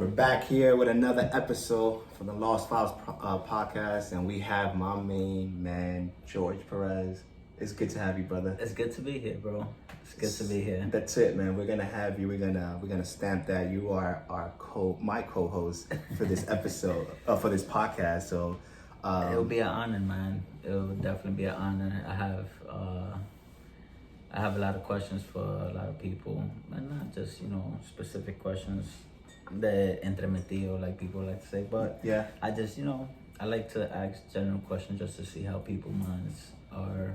We're back here with another episode from the Lost Files podcast, and we have my main man, George Perez. It's good to have you, brother. It's good to be here, bro. It's good to be here. That's it, man. We're gonna have you. We're gonna stamp that you are my co-host for this episode, for this podcast. So it'll be an honor, man. It'll definitely be an honor. I have a lot of questions for a lot of people, and not just specific questions that entremetido, like people like to say, but yeah, I just I like to ask general questions just to see how people's minds are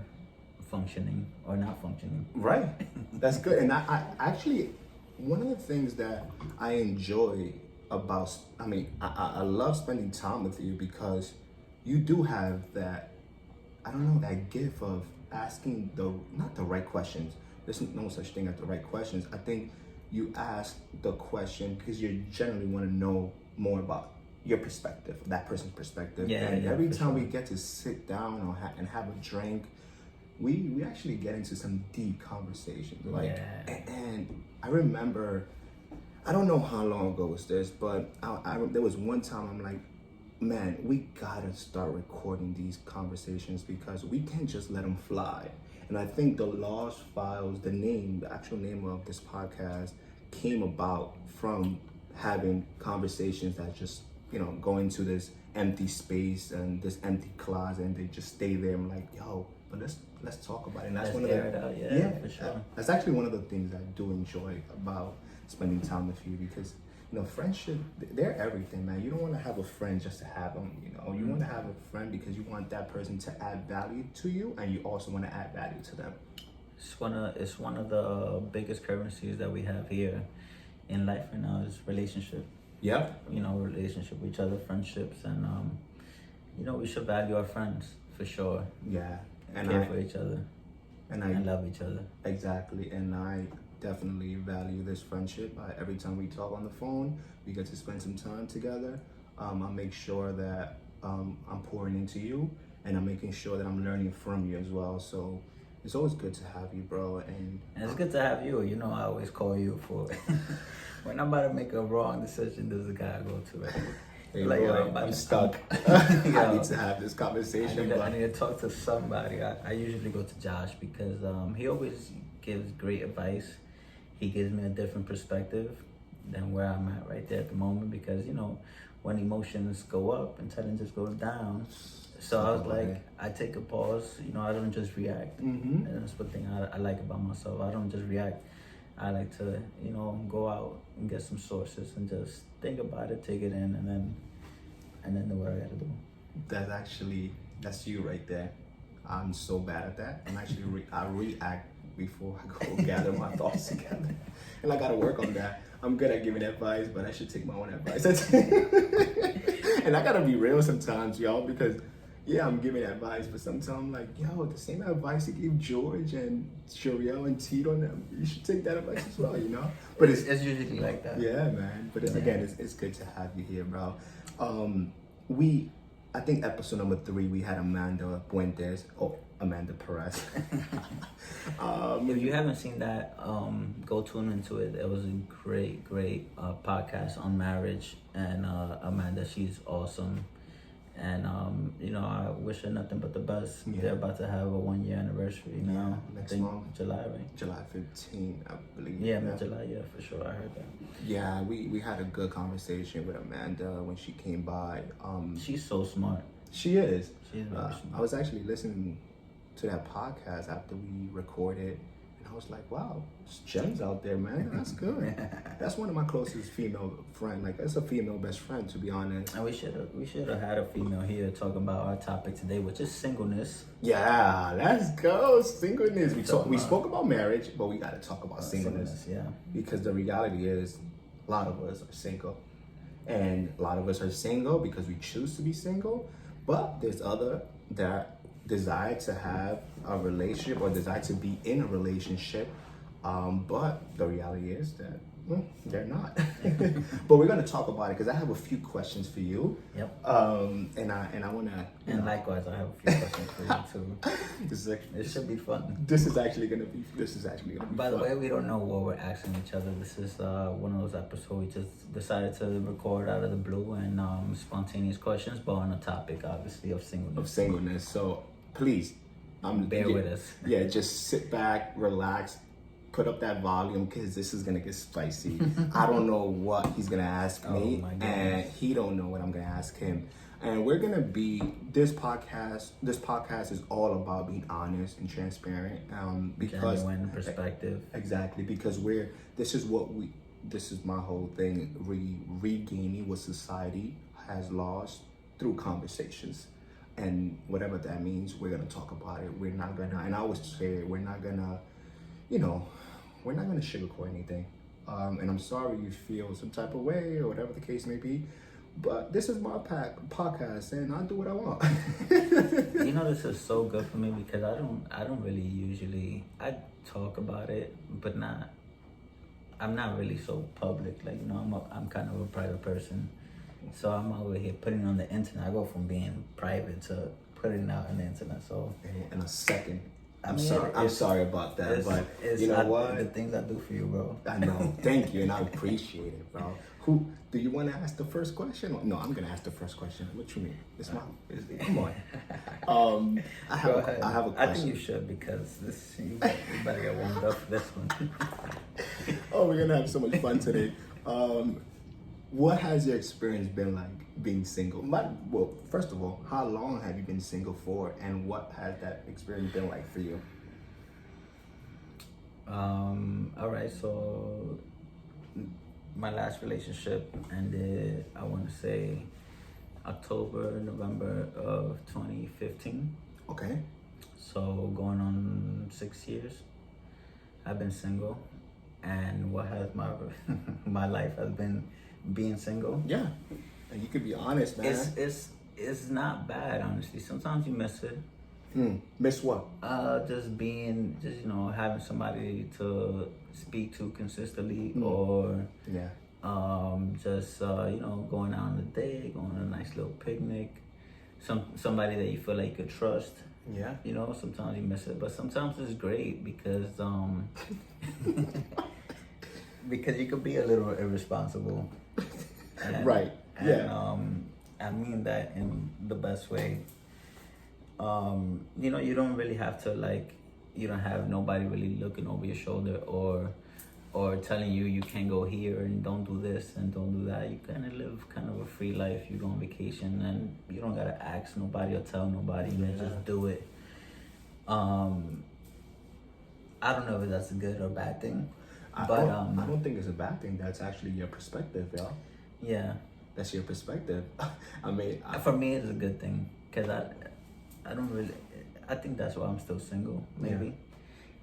functioning or not functioning. Right. That's good. And I actually, one of the things that I enjoy about, I love spending time with you because you do have that, I don't know, that gift of asking not the right questions. There's no such thing as the right questions. I think you ask the question because you generally want to know more about your perspective, that person's perspective. Yeah, and every time we sure. get to sit down and have a drink, we actually get into some deep conversations. And I remember, I don't know how long ago was this, but there was one time I'm like, man, we gotta start recording these conversations because we can't just let them fly. And I think the Lost Files, the actual name of this podcast, came about from having conversations that just, go into this empty space and this empty closet, and they just stay there. I'm like, yo, but let's talk about it. And that's Let's one of the yeah, for sure. That's actually one of the things I do enjoy about spending time with you because friendship, they're everything, man. You don't want to have a friend just to have them, You want to have a friend because you want that person to add value to you, and you also want to add value to them. It's one of the biggest currencies that we have here in life right now is relationship. Yep. Relationship with each other, friendships, and we should value our friends for sure. Yeah. And care for each other. And love each other. Exactly. And I definitely value this friendship. Every time we talk on the phone, we get to spend some time together. I make sure that I'm pouring into you, and I'm making sure that I'm learning from you as well. So it's always good to have you, bro. And it's good to have you. I always call you for when I'm about to make a wrong decision. There's a guy I go to. Right? Hey, boy, I'm stuck. I need to have this conversation. I need to talk to somebody. I usually go to Josh because he always gives great advice. He gives me a different perspective than where I'm at right there at the moment because, when emotions go up, intelligence goes down. So I was like, I take a pause, I don't just react. Mm-hmm. And that's one thing I like about myself. I don't just react. I like to, go out and get some sources and just think about it, take it in, and then do what I gotta do. That's you right there. I'm so bad at that. I'm actually, I react before I go gather my thoughts together. And I gotta work on that. I'm good at giving advice, but I should take my own advice. And I gotta be real sometimes, y'all, because yeah, I'm giving advice, but sometimes I'm like, yo, the same advice you gave George and Shuriel and Tito, them, you should take that advice as well, But it's usually like that. Yeah, man. But again, it's good to have you here, bro. I think episode number 3, we had Amanda Perez. If you haven't seen that, go tune into it. It was a great podcast on marriage, and Amanda, she's awesome. And I wish her nothing but the best. Yeah. They're about to have a 1-year anniversary now. Next month. July, right? July 15, I believe. Yeah, July, yeah, for sure. I heard that. Yeah, we had a good conversation with Amanda when she came by. She's so smart. She is. She's very smart. I was actually listening to that podcast after we recorded, and I was like, wow, there's gems out there, man. That's good. That's one of my closest female friends. Like, that's a female best friend, to be honest. And we should have had a female here talking about our topic today, which is singleness. Yeah, let's go. Singleness. We spoke about marriage, but we got to talk about singleness. Yeah. Because the reality is, a lot of us are single. And a lot of us are single because we choose to be single. But there's other that desire to have a relationship or desire to be in a relationship. But the reality is that They're not. But we're gonna talk about it because I have a few questions for you. Yep. And I wanna. And likewise, I have a few questions for you too. It should be fun. This is actually gonna be. By the way, we don't know what we're asking each other. This is one of those episodes we just decided to record out of the blue and spontaneous questions, but on a topic, obviously, of singleness. So please, bear with us. Yeah, just sit back, relax, put up that volume because this is gonna get spicy. I don't know what he's gonna ask me, and he don't know what I'm gonna ask him. And we're gonna be this podcast. This podcast is all about being honest and transparent. Because genuine perspective. Exactly, because this is my whole thing. Regaining what society has lost through conversations, and whatever that means, we're gonna talk about it. We're not gonna, and I always say we're not gonna, we're not gonna sugarcoat anything. And I'm sorry you feel some type of way or whatever the case may be. But this is my podcast, and I do what I want. This is so good for me because I don't really usually, I talk about it, but I'm not really so public. Like, I'm kind of a private person. So I'm over here putting it on the internet. I go from being private to putting it out on the internet. So in a second. I'm sorry about that, but you know what? The things I do for you, bro. I know. Thank you, and I appreciate it, bro. Who do you want to ask the first question? No, I'm gonna ask the first question. What you mean? Come on. I have a question. I think you should because you better get warmed up for this one. Oh, we're gonna have so much fun today. What has your experience been like being single? Well, first of all, how long have you been single for, and what has that experience been like for you? All right, so my last relationship ended, I want to say, November of 2015. Okay. So going on 6 years, I've been single, and what has my life has been being single. Yeah, and you could be honest, man. It's not bad, honestly. Sometimes you miss it. Miss what? Just having somebody to speak to consistently, or going out on a date, going on a nice little picnic, somebody that you feel like you could trust. Yeah. Sometimes you miss it, but sometimes it's great because because you could be a little irresponsible. Right. And I mean that in the best way. You don't really have to you don't have nobody really looking over your shoulder or telling you can't go here and don't do this and don't do that. You kind of live kind of a free life. You go on vacation and you don't gotta ask nobody or tell nobody. You just do it. I don't know if that's a good or bad thing. I don't think it's a bad thing. That's actually your perspective, y'all. Yeah. That's your perspective. I mean, for me, it's a good thing because I don't really. I think that's why I'm still single. Maybe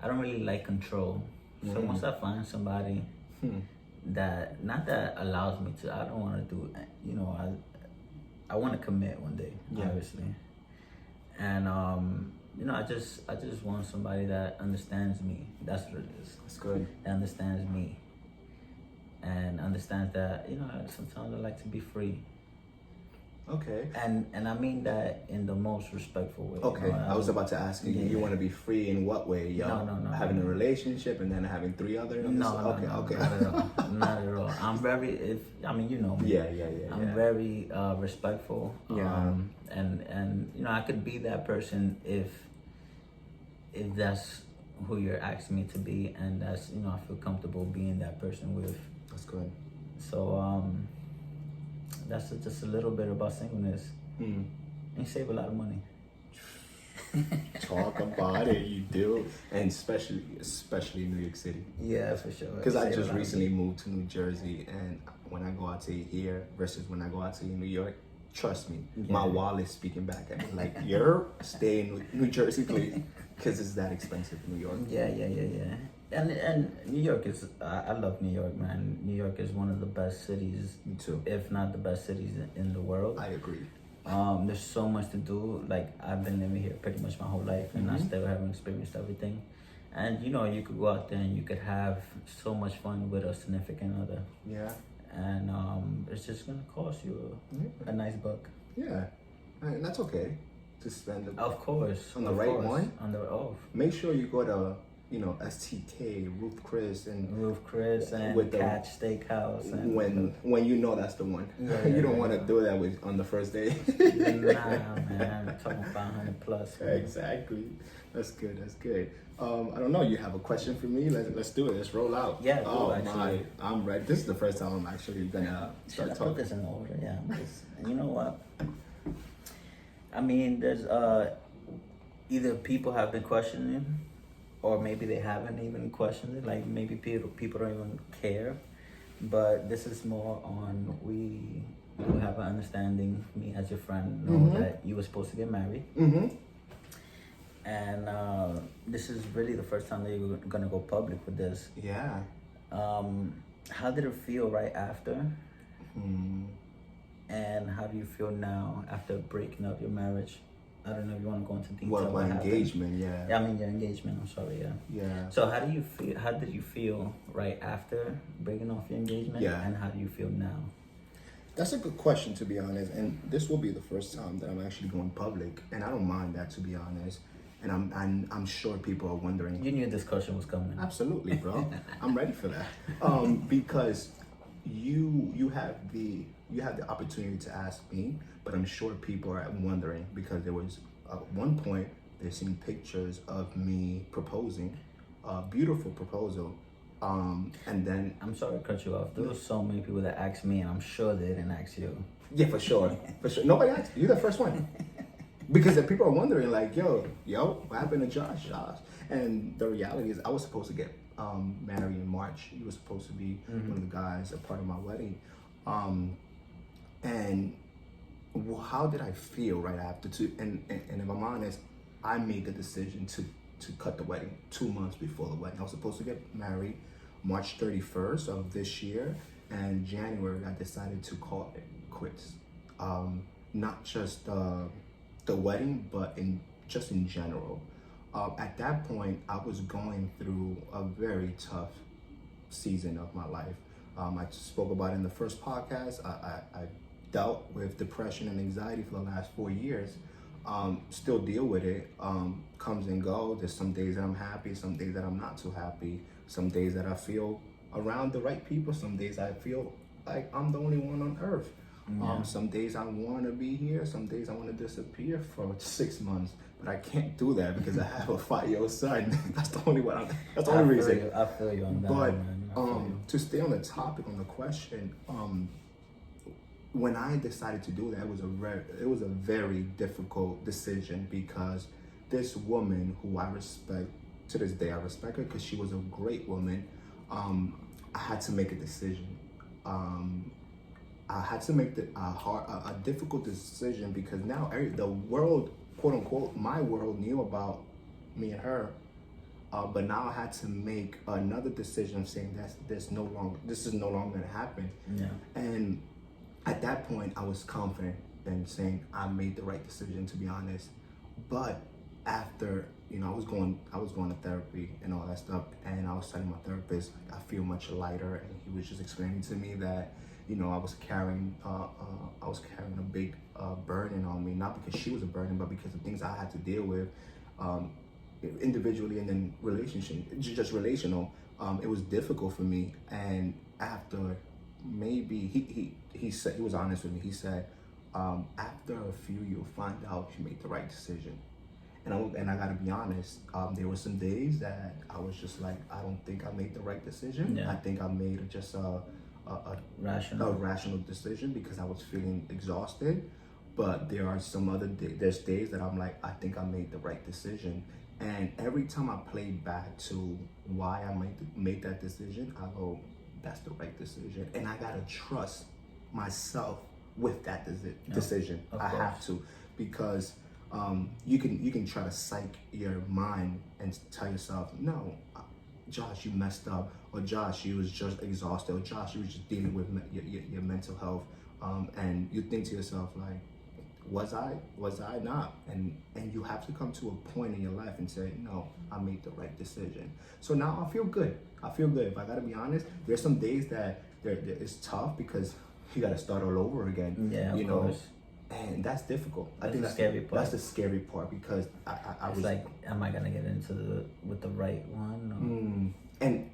I don't really like control. So once I find somebody that allows me to, I don't want to do. I want to commit one day, obviously, and I just want somebody that understands me. That's what it is. That's good. That understands me. And understands that, sometimes I like to be free. Okay. And I mean that in the most respectful way. Okay. I was about to ask you, you want to be free in what way? No. Having a relationship and then having 3 others? No, okay. Not at all. Not at all. I'm very, you know me. Yeah. I'm very respectful. Yeah. And I could be that person if that's who you're asking me to be, and that's, I feel comfortable being that person with. That's good. So that's just a little bit about singleness. And you save a lot of money. Talk about it, you do, and especially New York City. Yeah, for sure. Because I just recently moved to New Jersey, and when I go out to eat here versus when I go out to eat in New York, trust me, my wallet's speaking back at me like, "You're stay in New Jersey, please," because it's that expensive in New York. Yeah. And New York is, I love New York, man. New York is one of the best cities. Me too. If not the best cities in the world. I agree. There's so much to do. Like, I've been living here pretty much my whole life, and I still haven't experienced everything. And you know, you could go out there and you could have so much fun with a significant other. Yeah. And it's just gonna cost you a nice buck. Yeah. And that's okay to spend Of course. on the of right course. one. On the Make sure you go to, STK, Ruth Chris and with the Catch Steakhouse. And when you know that's the one. Yeah, You don't want to do that with on the first day. Nah, man. I'm talking 500 plus. Man. Exactly. That's good. That's good. I don't know. You have a question for me? Let's do it. Let's roll out. Yeah. Oh actually. my! I'm ready. This is the first time I'm actually gonna Should I start put talking. this in order? Yeah. You know what? I mean, there's either people have been questioning, or maybe they haven't even questioned it. Like maybe people don't even care. But this is more on we have an understanding. Me as your friend know that you were supposed to get married. Mm-hmm. And this is really the first time that you're gonna go public with this. Yeah. How did it feel right after? Hmm. And how do you feel now after breaking up your marriage? I don't know if you want to go into detail. What my happened. engagement? Yeah. Yeah, I mean your engagement. I'm sorry. Yeah. Yeah. So how do you feel? How did you feel right after breaking off your engagement? Yeah. And how do you feel now? That's a good question, to be honest. And this will be the first time that I'm actually going public, and I don't mind that, to be honest. And I'm sure people are wondering. You knew this question was coming. Absolutely, bro. I'm ready for that. Because you have the opportunity to ask me, but I'm sure people are wondering because there was at one point they're seeing pictures of me proposing, a beautiful proposal, and then I'm sorry to cut you off. There was so many people that asked me, and I'm sure they didn't ask you. yeah, for sure. Nobody asked. You're the first one. Because the people are wondering, like, yo, what happened to Josh? And the reality is, I was supposed to get married in March. He was supposed to be one of the guys, a part of my wedding. And how did I feel right after? And if I'm honest, I made the decision to cut the wedding 2 months before the wedding. I was supposed to get married March 31st of this year, and January I decided to call it quits. Not just the wedding, but in general. At that point, I was going through a very tough season of my life. I spoke about it in the first podcast. I dealt with depression and anxiety for the last 4 years. Still deal with it. Comes and goes. There's some days that I'm happy, some days that I'm not too happy, some days that I feel around the right people, some days I feel like I'm the only one on earth. Yeah. Some days I want to be here, some days I want to disappear for 6 months, but I can't do that because I have a 5-year-old son. That's the only one. That's the only reason. I feel you on that. But man. to stay on the topic, on the question, when I decided to do that, it was a very difficult decision because this woman who I respect, to this day I respect her because she was a great woman. I had to make a decision. I had to make a difficult decision because now the world, quote unquote, my world knew about me and her, but now I had to make another decision saying that this is no longer gonna happen. Yeah. And at that point, I was confident in saying I made the right decision, to be honest. But after, I was going to therapy and all that stuff, and I was telling my therapist I feel much lighter, and he was just explaining to me that I was carrying a big burden on me, not because she was a burden, but because of things I had to deal with individually and then relational. It was difficult for me, and after maybe he said, he was honest with me. He said, after a few, you'll find out if you made the right decision. And I gotta be honest, there were some days that I was just like, I don't think I made the right decision. Yeah. I think I made a rational decision because I was feeling exhausted. But there are some other there's days that I'm like, I think I made the right decision. And every time I play back to why I made that decision, I go, that's the right decision. And I gotta trust myself with that decision. I have to, because you can try to psych your mind and tell yourself, no, Josh, you messed up, or Josh, you was just exhausted, or Josh, you was just dealing with your mental health, and you think to yourself like, was I not? And you have to come to a point in your life and say, no, I made the right decision. So now I feel good. I feel good. If I gotta be honest, there's some days that it's tough because you gotta start all over again. Yeah, of course. And that's difficult. I That's think the scary part. That's the scary part because I It's was like, am I gonna get into with the right one? and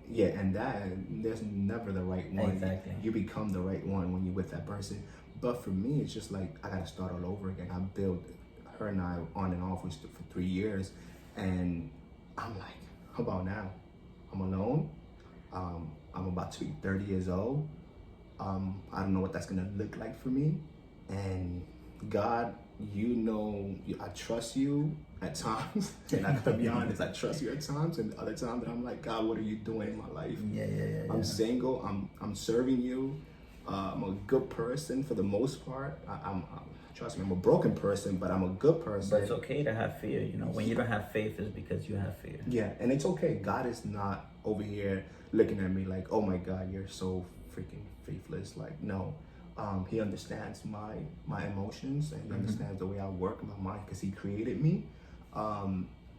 that there's never the right one. Exactly. You become the right one when you're with that person. But for me, it's just like I gotta start all over again. I built her and I on and off for 3 years, and I'm like, how about now? I'm alone. I'm about to be 30 years old. I don't know what that's gonna look like for me. And God, I trust you at times, and I gotta be honest, I trust you at times, and other times that I'm like, God, what are you doing in my life? Yeah. I'm single. I'm serving you. I'm a good person for the most part. Trust me, I'm a broken person, but I'm a good person. But it's okay to have fear. When you don't have faith, it's because you have fear. Yeah, and it's okay. God is not over here looking at me like, oh my God, you're so freaking faithless. Like, no. He understands my emotions, and he understands the way I work in my mind because he created me.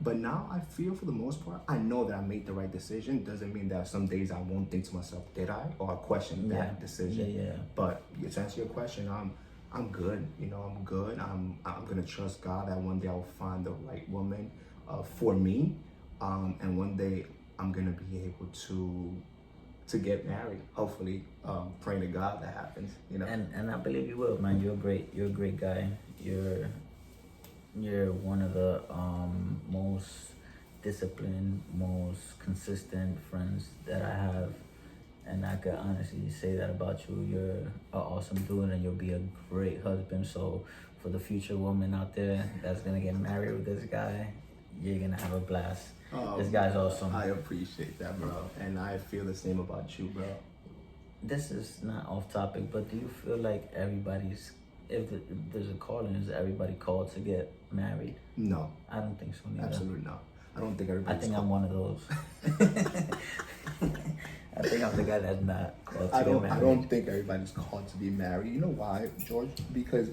But now I feel, for the most part, I know that I made the right decision. Doesn't mean that some days I won't think to myself, did I? Or I question that decision. Yeah. But to answer your question, I'm good. I'm good. I'm gonna trust God that one day I'll find the right woman for me, and one day I'm gonna be able to get married. Hopefully, praying to God that happens. And I believe you will, man. You're a great guy. You're one of the most disciplined, most consistent friends that I have, and I could honestly say that about you. You're an awesome dude, and you'll be a great husband. So for the future woman out there that's gonna get married with this guy, you're gonna have a blast. This guy's awesome. I appreciate that, bro, and I feel the same about you, bro. This is not off topic, but do you feel like if there's a calling, is everybody called to get married? No. I don't think so neither. Absolutely not. I don't think everybody's I think I'm one of those. I think I'm the guy that's not called to get married. I don't think everybody's called to be married. You know why, George? Because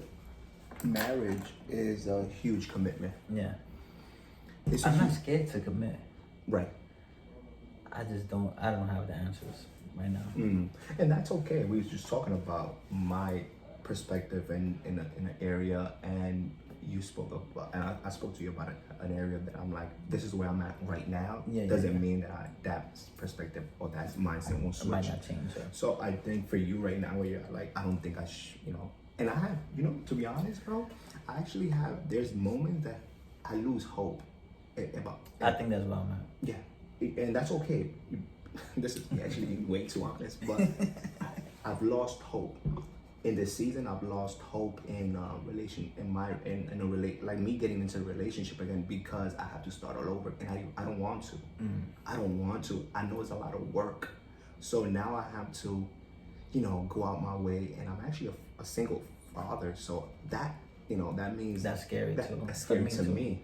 marriage is a huge commitment. Yeah. I'm not scared to commit. Right. I don't have the answers right now. And that's okay. We was just talking about my perspective in an area, and you spoke about, and I spoke to you about an area that I'm like, this is where I'm at right now. Doesn't mean that that perspective or that mindset won't switch. It might not change. Yeah. So I think for you right now, where you're like, I don't think and I have, to be honest, bro, I actually have, there's moments that I lose hope about. I think that's where I'm at. Yeah, and that's okay. This is actually being way too honest, but I've lost hope. In this season, I've lost hope in like me getting into a relationship again, because I have to start all over, and I don't want to. I don't want to. I know it's a lot of work, so now I have to, go out my way, and I'm actually a single father, so that that means that's scary too. That's scary to me.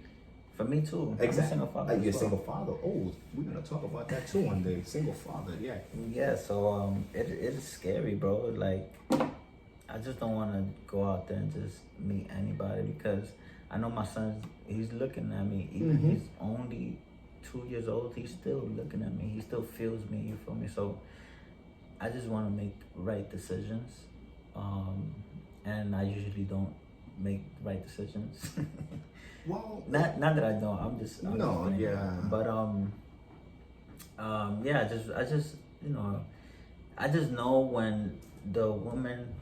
For me too. Exactly. I'm a single father. You're a single father. Oh, we're gonna talk about that too one day. Single father, yeah. Yeah. So it is scary, bro. Like, I just don't want to go out there and just meet anybody, because I know my son, he's looking at me. Even he's only 2 years old, he's still looking at me. He still feels me, you feel me? So I just want to make right decisions. And I usually don't make right decisions. Well, not that I don't. I'm just yeah. But yeah. I just know when the woman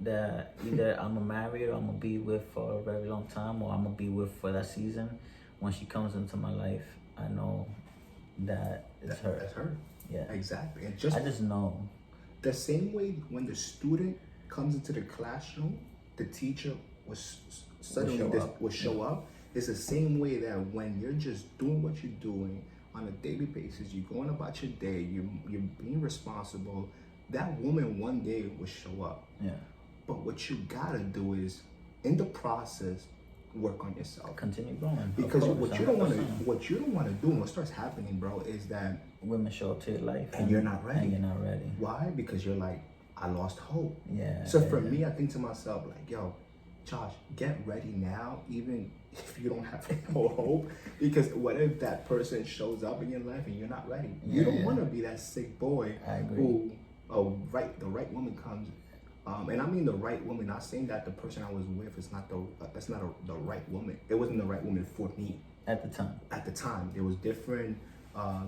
that either I'm gonna marry or I'm gonna be with for a very long time, or I'm gonna be with for that season, when she comes into my life, I know that it's her. That's her. Yeah. Exactly. And I just know. The same way when the student comes into the classroom, the teacher will show up. It's the same way that when you're just doing what you're doing on a daily basis, you're going about your day, you're being responsible, that woman one day will show up. Yeah. But what you gotta do is, in the process, work on yourself. Continue growing. Because what you don't want to do, and what starts happening, bro, is that women show up to your life and you're not ready. And you're not ready. Why? Because you're like, I lost hope. Yeah. So for me, I think to myself, like, yo, Josh, get ready now, even if you don't have no hope. Because what if that person shows up in your life and you're not ready? You don't want to be that sick boy who, the right woman comes. And I mean the right woman, not saying that the person I was with is not the right woman. It wasn't the right woman for me. At the time. At the time. There was different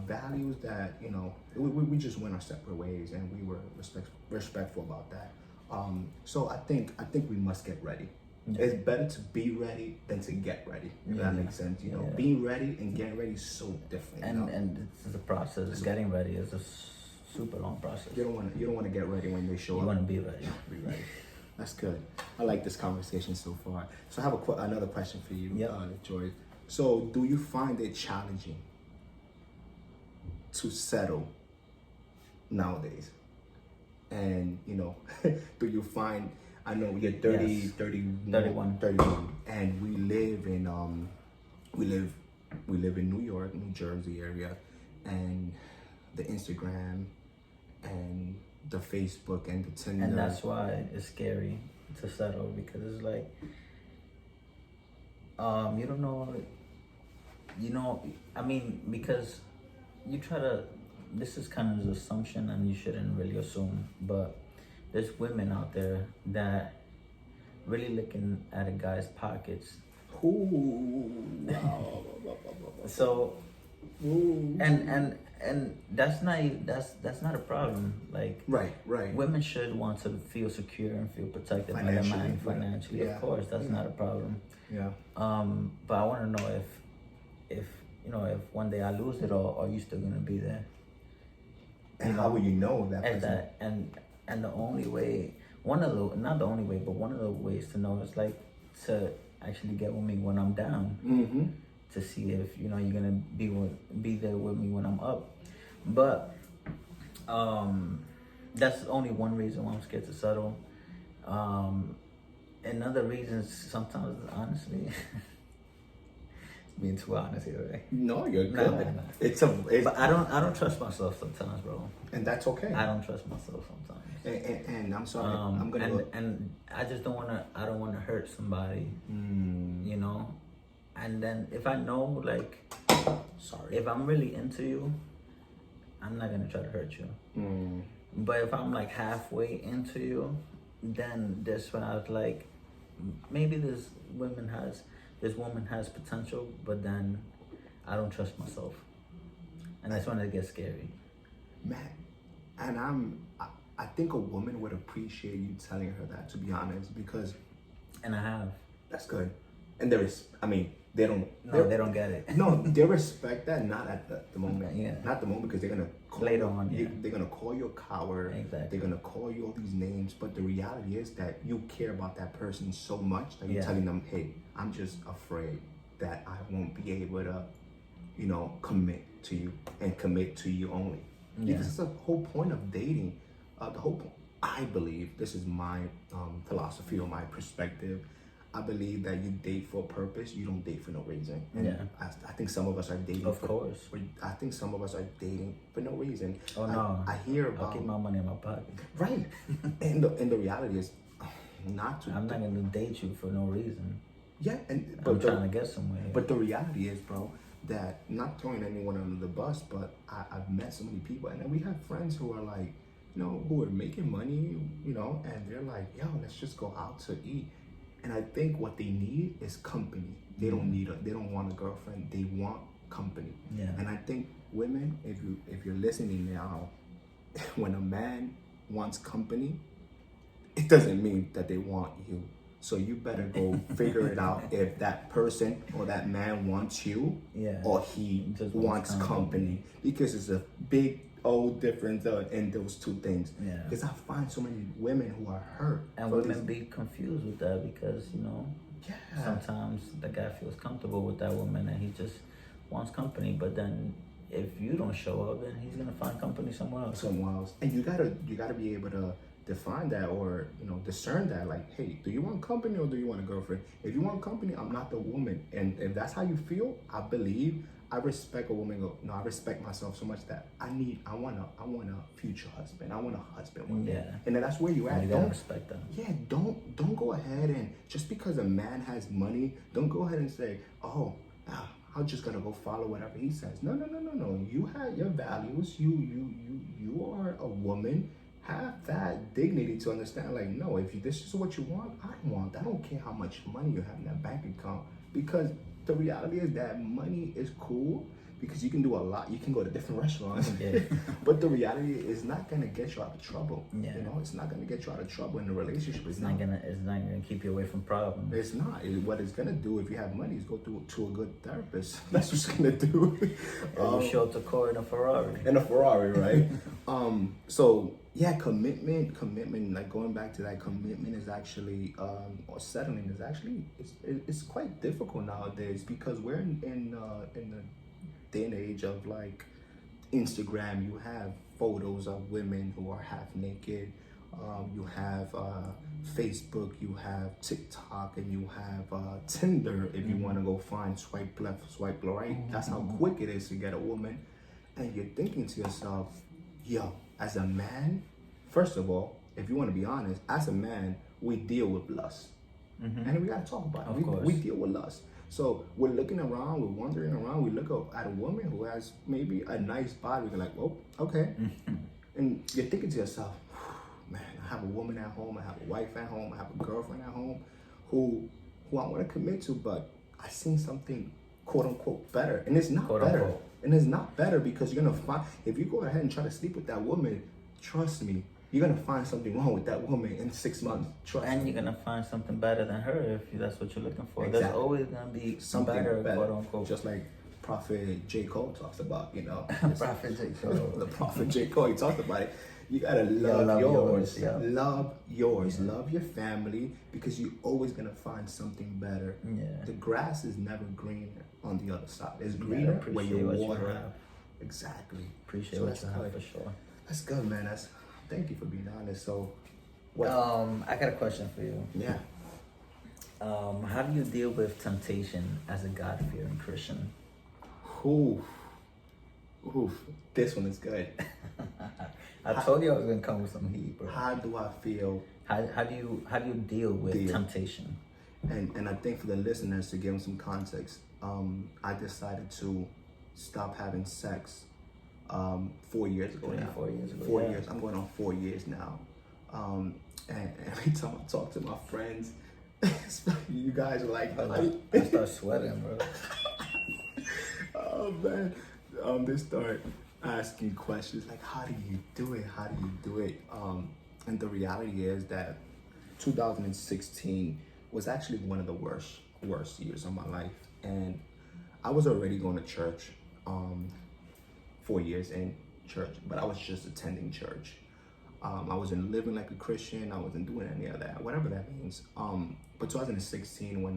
values that, you know, we just went our separate ways, and we were respectful about that. So I think we must get ready. Yeah. It's better to be ready than to get ready. If that makes sense. You know, being ready and getting ready is so different. And it's a process. Getting ready is a super long process. You don't want to get ready when they show up. You want to be ready. Be ready. That's good. I like this conversation so far. So I have another question for you, George. So do you find it challenging to settle nowadays? And, you know, do you find, I know you're 30, yes. 31, and we live in New York, New Jersey area, and the Instagram and the Facebook and the Tinder. And that's why it's scary to settle, because it's like, you don't know, you know, I mean, because you try to, this is kind of an assumption and you shouldn't really assume, but there's women out there that really looking at a guy's pockets. Ooh. So, ooh. And that's not a problem. Like, right. Women should want to feel secure and feel protected by their man financially. Yeah. Of course, that's not a problem. Yeah. But I want to know if you know, if one day I lose it all, are you still gonna be there? And how will you know that? And the only way, not the only way, but one of the ways to know is like to actually get with me when I'm down. Mm-hmm. To see if, you know, you're gonna be there with me when I'm up. But that's only one reason why I'm scared to settle. And other reasons, sometimes, honestly, being too honest here, right? No, you're good. Nah. But I don't trust myself sometimes, bro. And that's okay. I don't trust myself sometimes. And I'm sorry. I'm gonna and I just don't wanna hurt somebody. You know. And then if I know, like, if I'm really into you, I'm not gonna try to hurt you. But if I'm like halfway into you, then that's when I was like, maybe this woman has potential, but then I don't trust myself, and that's when it gets scary. Man, and I think a woman would appreciate you telling her that, to be honest, because. And I have. That's good. And there is, I mean, they don't get it. No, they respect that, not at the moment. Yeah. Not the moment, because they're gonna call later on. Yeah. They're gonna call you a coward. Exactly. They're gonna call you all these names. But the reality is that you care about that person so much that you're telling them, hey, I'm just afraid that I won't be able to, you know, commit to you and commit to you only. Yeah. Because it's the whole point of dating. The whole point, I believe, this is my philosophy or my perspective. I believe that you date for a purpose. You don't date for no reason. And I think some of us are dating. Of course. I think some of us are dating for no reason. Oh no! I hear about. I'll keep my money in my pocket. Right. and the reality is, not to. I'm not gonna date you for no reason. Yeah, but I'm trying to get somewhere. But the reality is, bro, that not throwing anyone under the bus, but I've met so many people, and then we have friends who are like, you know, who are making money, you know, and they're like, yo, let's just go out to eat. And I think what they need is company. They don't want a girlfriend. They want company. Yeah. And I think women, if you're listening now, when a man wants company, it doesn't mean that they want you. So you better go figure it out if that person or that man wants you, or he just wants company. Because it's a big old difference in those two things. Yeah. Because I find so many women who are hurt. And women be confused with that because, you know, sometimes the guy feels comfortable with that woman and he just wants company. But then if you don't show up, then he's gonna find company somewhere else. And you gotta be able to define that, or, you know, discern that. Like, hey, do you want company or do you want a girlfriend? If you want company, I'm not the woman. And if that's how you feel, I believe I respect a woman. No, I respect myself so much that I want a future husband. I want a husband one day. Yeah. And then that's where you at. You gotta respect them. Yeah, don't go ahead and just because a man has money, don't go ahead and say, oh, I'm just gonna go follow whatever he says. No. You have your values. You are a woman. Have that dignity to understand, like, no, if this is what you want, I don't care how much money you have in that bank account, because the reality is that money is cool because you can do a lot. You can go to different restaurants, but the reality is not gonna get you out of trouble. Yeah. You know, it's not gonna get you out of trouble in a relationship. It's not gonna keep you away from problems. It's not. What it's gonna do if you have money is go to a good therapist. That's what it's gonna do. You show up to court in a Ferrari. Right? So yeah, commitment. Like going back to that, commitment is actually, or settling is actually, it's quite difficult nowadays because we're in the day and age of like Instagram. You have photos of women who are half naked. You have Facebook, you have TikTok, and you have Tinder if you want to go find swipe left, swipe right. That's how quick it is to get a woman. And you're thinking to yourself, yo, as a man, first of all, if you want to be honest, as a man, we deal with lust. And we got to talk about it. We deal with lust. So we're looking around, we're wandering around, we look at a woman who has maybe a nice body, we're like, well, okay. And you're thinking to yourself, man, I have a woman at home, I have a wife at home, I have a girlfriend at home who I want to commit to, but I seen something quote unquote better. And it's not better. And it's not better because you're gonna find, if you go ahead and try to sleep with that woman, trust me, you're gonna find something wrong with that woman in 6 months. Trust me. And you're gonna find something better than her if that's what you're looking for. Exactly. There's always gonna be something better, better, quote unquote. Just like Prophet J. Cole talks about, you know. Prophet J. Cole. The Prophet J. Cole, he talked about it. You gotta love yours. Yeah. Love yours. Yeah. Love your family because you're always gonna find something better. Yeah. The grass is never greener on the other side. It's greener where you water it. Exactly. Appreciate what you have for sure. That's good, man. Thank you for being honest. So, what? I got a question for you. Yeah. How do you deal with temptation as a God-fearing Christian? Oof. This one is good. I told you I was gonna come with some heat, bro. How do I feel? How do you deal with temptation? And I think for the listeners, to give them some context, I decided to stop having sex 4 years ago now. 4 years ago. 4 years. I'm going on 4 years now. And every time I talk to my friends, you guys are like, I start sweating, bro. Oh man, they start asking questions like, how do you do it? How do you do it? And the reality is that 2016 was actually one of the worst years of my life. And I was already going to church 4 years in church, but I was just attending church. I wasn't living like a Christian. I wasn't doing any of that, whatever that means. But 2016, when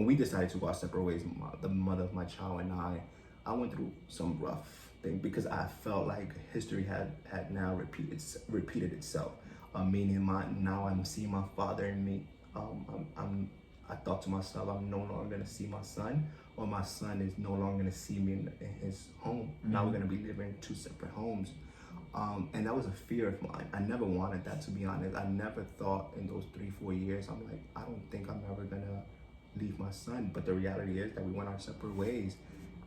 we decided to go our separate ways, the mother of my child and I went through some rough thing because I felt like history had now repeated itself. Meaning now I'm seeing my father in me. I thought to myself, I'm no longer gonna see my son, or my son is no longer gonna see me in his home. Now we're gonna be living in two separate homes. And that was a fear of mine. I never wanted that, to be honest. I never thought in those 3-4 years, I'm like, I don't think I'm ever gonna leave my son. But the reality is that we went our separate ways.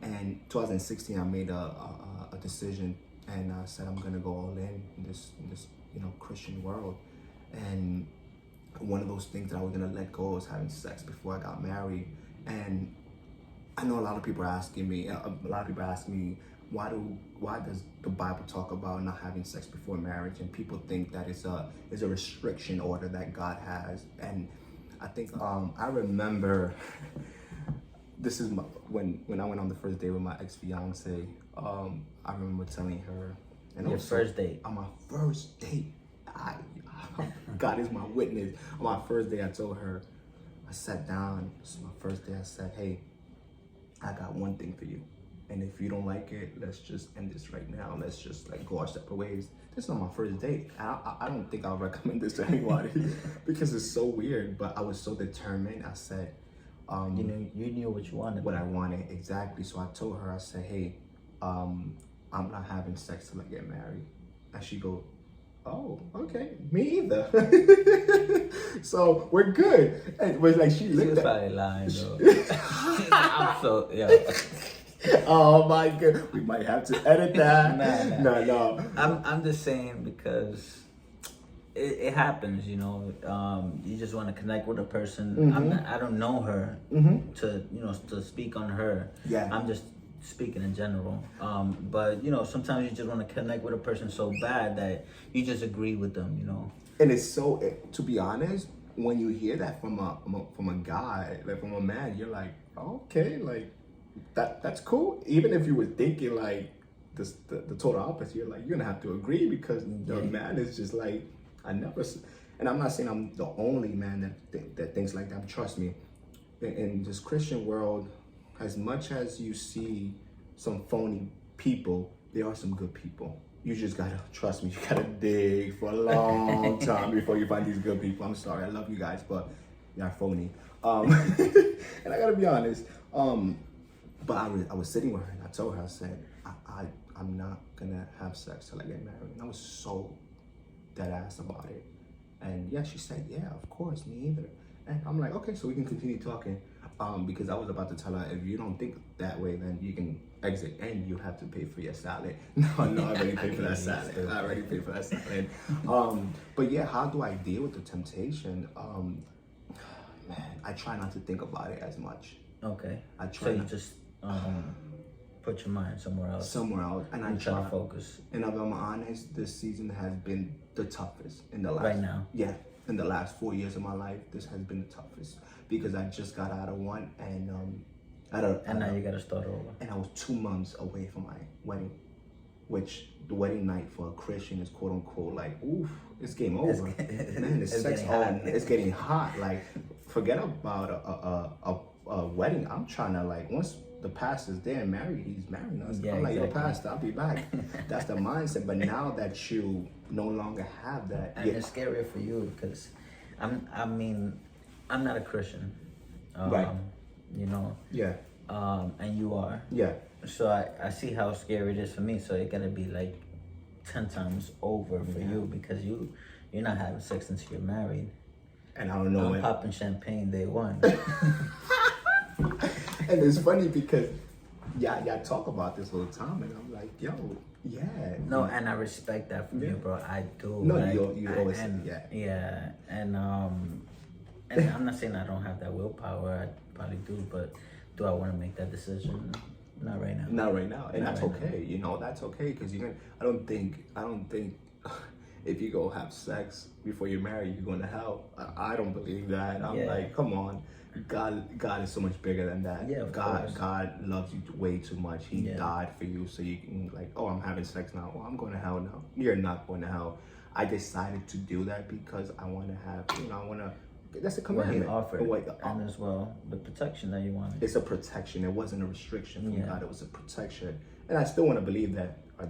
And 2016, I made a decision, and I said I'm gonna go all in this Christian world. And one of those things that I was gonna let go was having sex before I got married. And I know a lot of people are asking me, why does the Bible talk about not having sex before marriage? And people think that it's a restriction order that God has. And I think I remember this is when I went on the first date with my ex-fiance. I remember telling her, and your first date. On my first date, God is my witness. On my first day, I told her, I sat down. This is my first day. I said, hey, I got one thing for you. And if you don't like it, let's just end this right now. Let's just go our separate ways. This is on my first date. I don't think I'll recommend this to anybody because it's so weird, but I was so determined. I said, You knew what you wanted. What I wanted, exactly. So I told her, I said, hey, I'm not having sex till I get married. And she go, oh, okay, me either. So we're good. And it was like she was looked probably lying though. I'm so Oh my god, we might have to edit that. No. I'm just saying because it happens, you know. You just want to connect with a person. I don't know her to speak on her. Yeah. I'm just speaking in general. But you know, sometimes you just want to connect with a person so bad that you just agree with them, you know. And it's so, to be honest, when you hear that from a guy, like from a man, you're like, okay, like that's cool. Even if you were thinking like the total opposite, you're like, you're gonna have to agree because the man is just like, and I'm not saying I'm the only man that thinks like that. Trust me, in this Christian world, as much as you see some phony people, there are some good people. You just gotta, trust me, you gotta dig for a long time before you find these good people. I'm sorry, I love you guys, but you're phony. And I gotta be honest, but I was sitting with her and I told her, I said, I'm not gonna have sex till I get married. And I was so dead ass about it. And yeah, she said, yeah, of course, me either. And I'm like, okay, so we can continue talking. Because I was about to tell her, if you don't think that way, then you can exit and you have to pay for your salad. No, I already paid for that salad. I already paid for that salad. But yeah, how do I deal with the temptation? Man, I try not to think about it as much. Okay. I try. So you just put your mind somewhere else. And I try to focus. And if I'm honest, this season has been the toughest in the last. Right now. Yeah, in the last 4 years of my life, this has been the toughest because I just got out of one and now you gotta start over. And I was 2 months away from my wedding, which the wedding night for a Christian is quote unquote like, oof, it's game over. Man, it's getting hot. Like, forget about a wedding. I'm trying to, like, once the pastor's there and married, he's marrying us. Yeah, I'm like, exactly. yo, pastor, I'll be back. That's the mindset. But now that you no longer have that, and it's scarier for you because I'm not a Christian. Right. You know. Yeah. And you are. Yeah. So I see how scary it is for me. So it gotta be like 10 times over for you because you're not having sex until you're married. And I don't know. I'm popping champagne day one. And it's funny because y'all talk about this all the time, and I'm like, yo, yeah. No, and I respect that from you, bro. I do. No, like, you always say, yeah, and I'm not saying I don't have that willpower. I probably do, but do I want to make that decision? Not right now. Not right now, and Not that's right okay. now. You know, that's okay because you're gonna. I don't think if you go have sex before you're married, you're going to hell. I don't believe that. I'm like, come on. God is so much bigger than that. Yeah, of course. God loves you way too much. He died for you, so you can, like, oh, I'm having sex now. Well, I'm going to hell now. You're not going to hell. I decided to do that because I want to have, that's a commandment. What he offered, and as well the protection that you wanted. It's a protection. It wasn't a restriction from God. It was a protection, and I still want to believe that. Are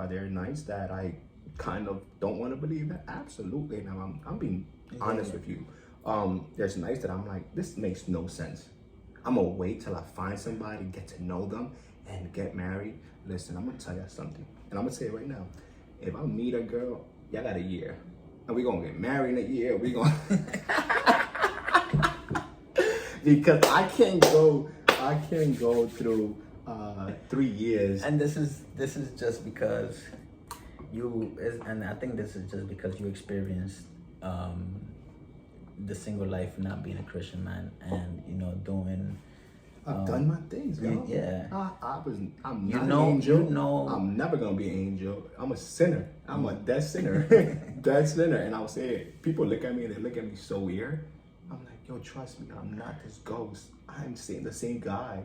there nights that I kind of don't want to believe that? Absolutely. Now I'm being honest with you. There's nights that I'm like, this makes no sense. I'm gonna wait till I find somebody, get to know them, and get married. Listen, I'm gonna tell you something, and I'm gonna say it right now. If I meet a girl, y'all got a year, and we gonna get married in a year. We gonna because I can't go through 3 years. And this is just because and I think this is just because you experienced the single life, not being a Christian man, and doing. I've done my things, yo. Yeah. I'm not an angel. I'm never gonna be an angel. I'm a sinner. I'm a dead sinner. Dead sinner. And I'll say it. People look at me and they look at me so weird. I'm like, yo, trust me, I'm not this ghost. I'm saying the same guy.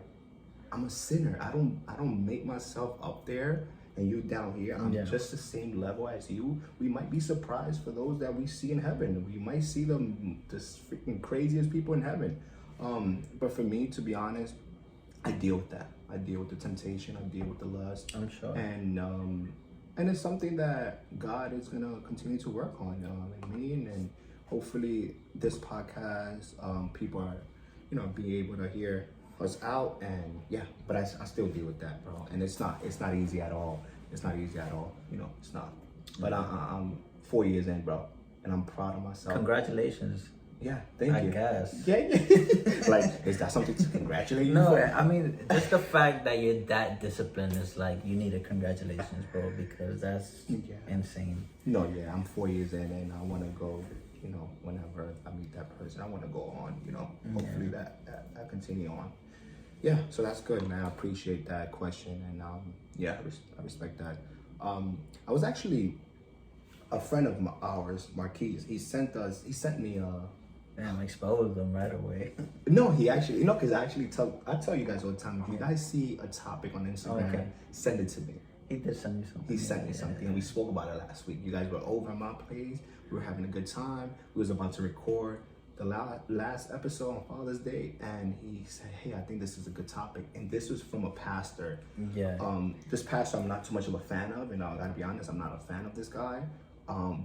I'm a sinner. I don't make myself up there and you down here. I'm just the same level as you. We might be surprised for those that we see in heaven. We might see them the freaking craziest people in heaven. But for me, to be honest, I deal with that. I deal with the temptation. I deal with the lust. I'm sure. And it's something that God is gonna continue to work on in me, and hopefully this podcast, people are be able to hear us out, and yeah, but I still deal with that, bro. And it's not easy at all. It's not easy at all. It's not. But I'm 4 years in, bro, and I'm proud of myself. Congratulations. Yeah, thank you. I guess. Yeah. Like, is that something to congratulate you No, for? I mean, just the fact that you're that disciplined is like, you need a congratulations, bro, because that's insane. No, yeah, I'm 4 years in, and I want to go, whenever I meet that person, I want to go on, hopefully that continue on. Yeah, so that's good, man. I appreciate that question, and yeah, I respect that. I was actually a friend of ours, Marquise. He sent me a. Damn, expose them right away. No, he actually, because I tell you guys all the time, if you guys see a topic on Instagram, send it to me. He did send you something. He sent me something, and we spoke about it last week. You guys were over at my place. We were having a good time. We was about to record the last episode on Father's Day, and he said, "Hey, I think this is a good topic." And this was from a pastor. Yeah. This pastor I'm not too much of a fan of, and I gotta be honest, I'm not a fan of this guy.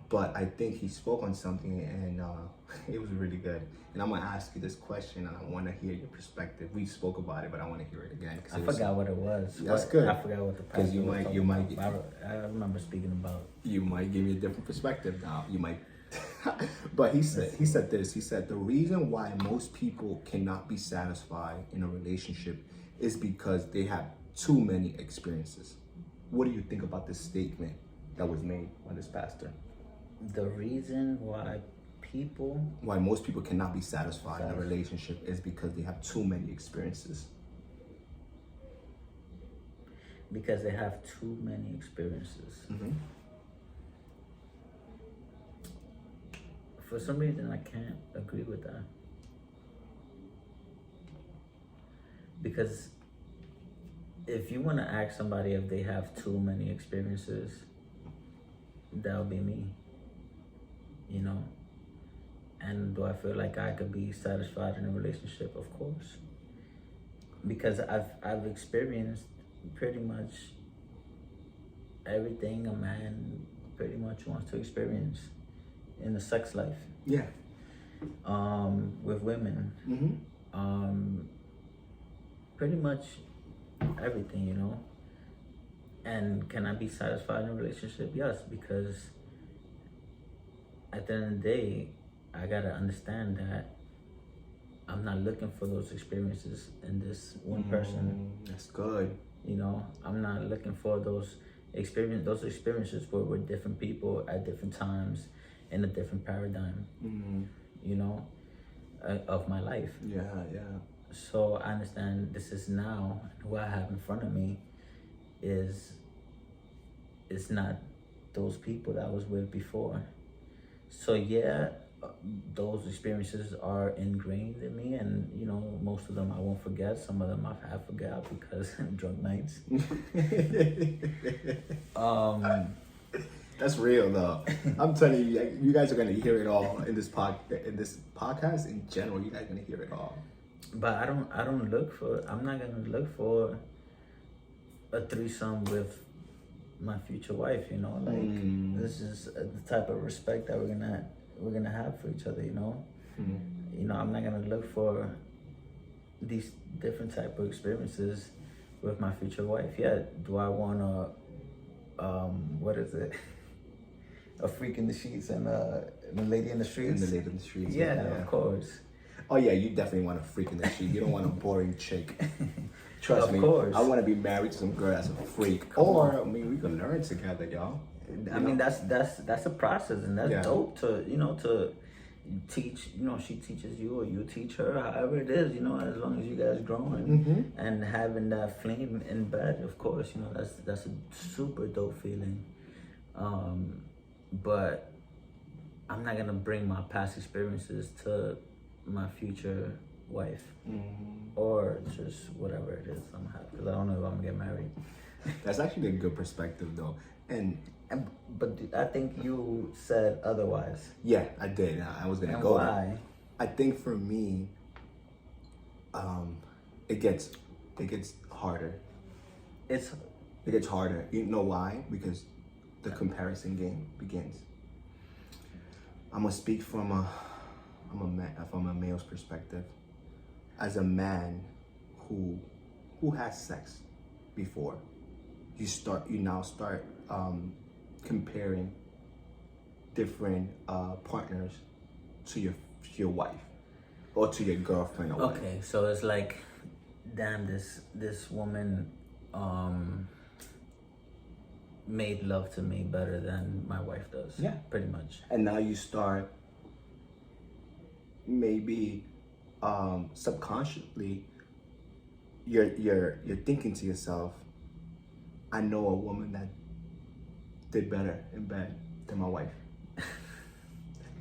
But I think he spoke on something, and it was really good. And I'm gonna ask you this question, and I want to hear your perspective. We spoke about it, but I want to hear it again. I forgot what it was. That's good. I forgot what the pastor was you might. I remember speaking about. You might give me a different perspective now. You might. But he said this. He said the reason why most people cannot be satisfied in a relationship is because they have too many experiences. What do you think about this statement that was made by this pastor? The reason why most people cannot be satisfied in a relationship is because they have too many experiences. Because they have too many experiences. Mm-hmm. For some reason, I can't agree with that. Because if you want to ask somebody if they have too many experiences, that'll be me. And do I feel like I could be satisfied in a relationship? Of course. Because I've experienced pretty much everything a man pretty much wants to experience in the sex life. Yeah. With women. Mm-hmm. Pretty much everything, And can I be satisfied in a relationship? Yes, because at the end of the day, I gotta understand that I'm not looking for those experiences in this one person. That's good. I'm not looking for those experiences where we're different people at different times in a different paradigm, of my life. Yeah. So I understand this is now who I have in front of me it's not those people that I was with before. So yeah, those experiences are ingrained in me, and most of them I won't forget. Some of them I have forgot because drunk nights. That's real though. I'm telling you, you guys are gonna hear it all in this podcast in general. You guys are gonna hear it all. But I'm not gonna look for a threesome with my future wife. This is the type of respect that we're gonna have for each other. I'm not gonna look for these different type of experiences with my future wife. Yeah, do I want what is it? A freak in the sheets and a lady in the streets? And the lady in the streets. Yeah, of course. Oh yeah, you definitely want a freak in the sheet. You don't want a boring chick. Trust me. Of course. I want to be married to some girl that's a freak. We can learn together, y'all. I mean, that's a process, and that's dope to teach. She teaches you or you teach her, however it is. As long as you guys growing and having that flame in bed, of course. That's a super dope feeling. But I'm not gonna bring my past experiences to my future wife, or just whatever it is I'm happy, because I don't know if I'm gonna get married. That's actually a good perspective though, but I think you said otherwise. Yeah, I did. I was gonna go. Why? I think for me, it gets harder. It gets harder. You know why? Because the comparison game begins. I'm gonna speak from a male's perspective. as a man who has sex before, you now start comparing different partners to your wife or to your girlfriend or whatever. Okay, so it's like, damn, this woman made love to me better than my wife does. Yeah, pretty much. And now you start maybe subconsciously you're thinking to yourself, I know a woman that did better in bed than my wife.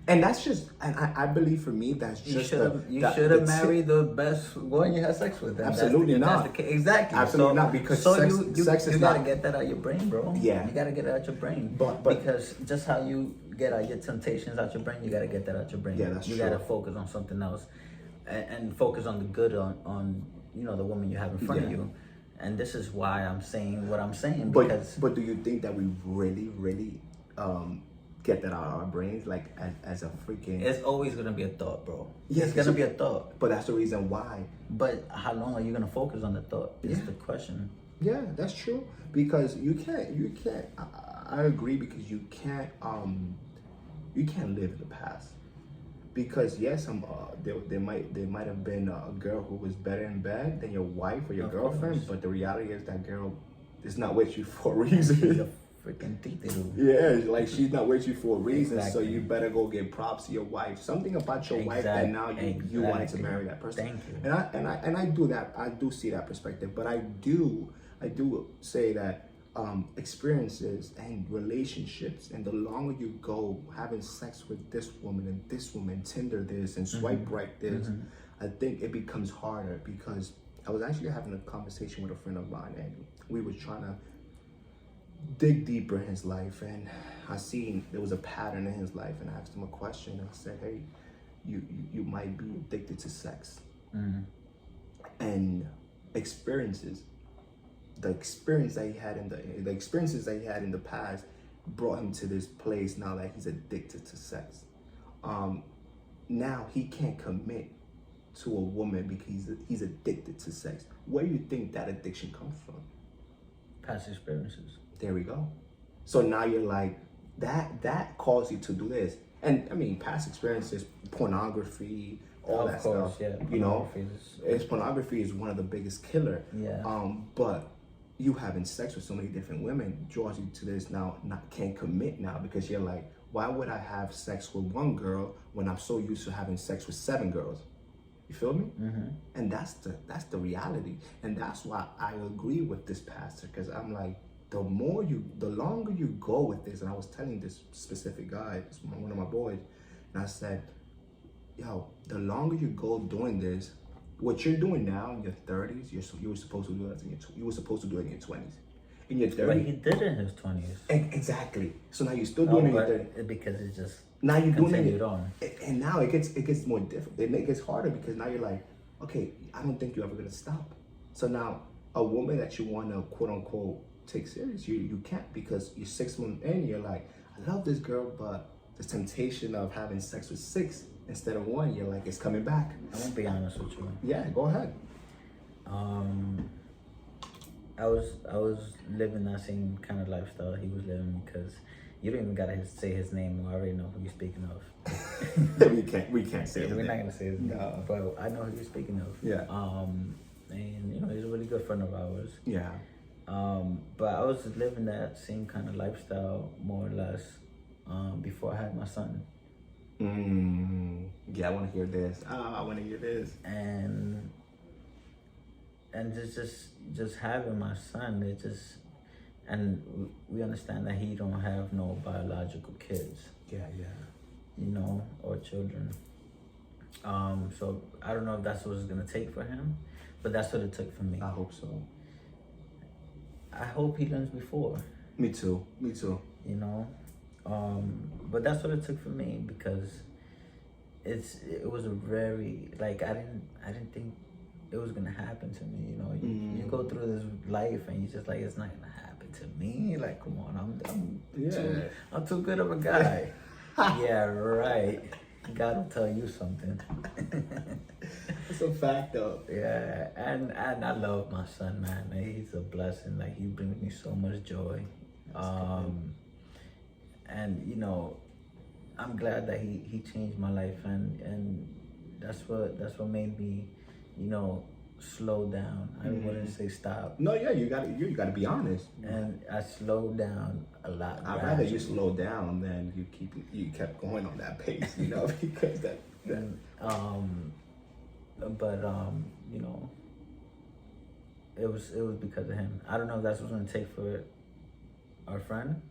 And that's just, and I believe for me, that's just you should have married the best one you had sex with. Absolutely not. Exactly. Absolutely not, because sex is you gotta not, get that out your brain, bro. Yeah. You gotta get it out your brain. But because just how you get out your temptations out your brain, you gotta get that out your brain. Yeah, that's you true. gotta focus on something else, and focus on the good on the woman you have in front of you. And this is why I'm saying what I'm saying. Because but do you think that we really get that out of our brains, like as a freaking? It's always gonna be a thought, bro. Yeah, it's gonna be a thought. But that's the reason why. But how long are you gonna focus on the thought? Is the question. Yeah, that's true. Because you can't. I agree, because you can't live in the past. Because yes, there might have been a girl who was better in bed than your wife or your girlfriend, but the reality is that girl is not with you for a reason. Freaking titiru. Yeah, like she's not with you for a reason, Exactly. so you better go give props to your wife. Something about your wife that now you wanted to marry that person. Thank you. And I do that. I do see that perspective, but I do say that experiences and relationships, and the longer you go having sex with this woman, Tinder this, and swipe right this, I think it becomes harder. Because I was actually having a conversation with a friend of mine, and we were trying to dig deeper in his life, and I seen there was a pattern in his life, and I asked him a question, and I said, hey, you might be addicted to sex. And experiences, the experiences that he had in the past brought him to this place now that he's addicted to sex. Now he can't commit to a woman because he's addicted to sex. Where do you think that addiction comes from? Past experiences. There we go. So now you're like, that caused you to do this. And I mean, past experiences, pornography, all that stuff. Yeah, you know, pornography is one of the biggest killer. Yeah. But you having sex with so many different women draws you to this now. Can't commit now, because you're like, why would I have sex with one girl when I'm so used to having sex with 7 girls? You feel me? And that's the reality. And that's why I agree with this pastor, because I'm like, the longer you go with this, and I was telling this specific guy, one of my boys, and I said, yo, the longer you go doing this, what you're doing now in your 30s, you were supposed to do it in your 20s. In your 30s. But he did it in his 20s. Exactly. So now you're still doing it in your 30s. Because it's just now you're doing continued it on. And now it gets more difficult. It gets harder, because now you're like, okay, I don't think you're ever gonna stop. So now a woman that you want to quote unquote take serious, you can't, because you're 6 months in, you're like, I love this girl, but the temptation of having sex with 6 instead of 1, you're like, it's coming back. I won't be honest with you. Yeah, go ahead. I was living that same kind of lifestyle he was living, because you don't even gotta say his name. I already know who you're speaking of. we can't say his We're name. not gonna say his name, but I know who you're speaking of. Yeah. And he's a really good friend of ours. Yeah. But I was living that same kind of lifestyle more or less before I had my son. Yeah, I want to hear this. I want to hear this. And just having my son, and we understand that he don't have no biological kids. Yeah. Or children. So I don't know if that's what it's gonna take for him, but that's what it took for me. I hope so. I hope he learns before. Me too. But that's what it took for me, because it was a very, like, I didn't think it was gonna happen to me. You go through this life and you just like, it's not gonna happen to me. Like, come on, I'm too good of a guy. Yeah, right. God will tell you something. It's a fact, though. Yeah, and I love my son, man. He's a blessing. Like, he brings me so much joy. And you know, I'm glad that he changed my life, and that's what made me, you know, slow down. I wouldn't say stop. No, yeah, you gotta be honest. And I slowed down a lot. I'd rather you slow down than you kept going on that pace, you know, because that. You know, it was because of him. I don't know if that's what's gonna take for our friend,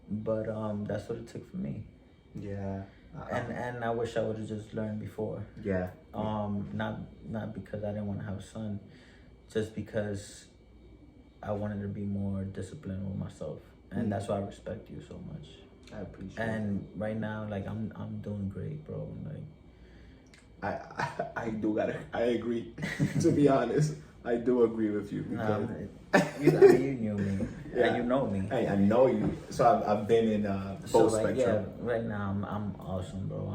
but that's what it took for me. Yeah. And I wish I would have just learned before. Yeah. Not because I didn't want to have a son, just because I wanted to be more disciplined with myself, and that's why I respect you so much. I appreciate. And right now, like, I'm doing great, bro. Like, I agree. To be honest, I do agree with you because you knew me, and you know me. I know you, so I've been in both spectrum. Yeah, right now I'm awesome, bro.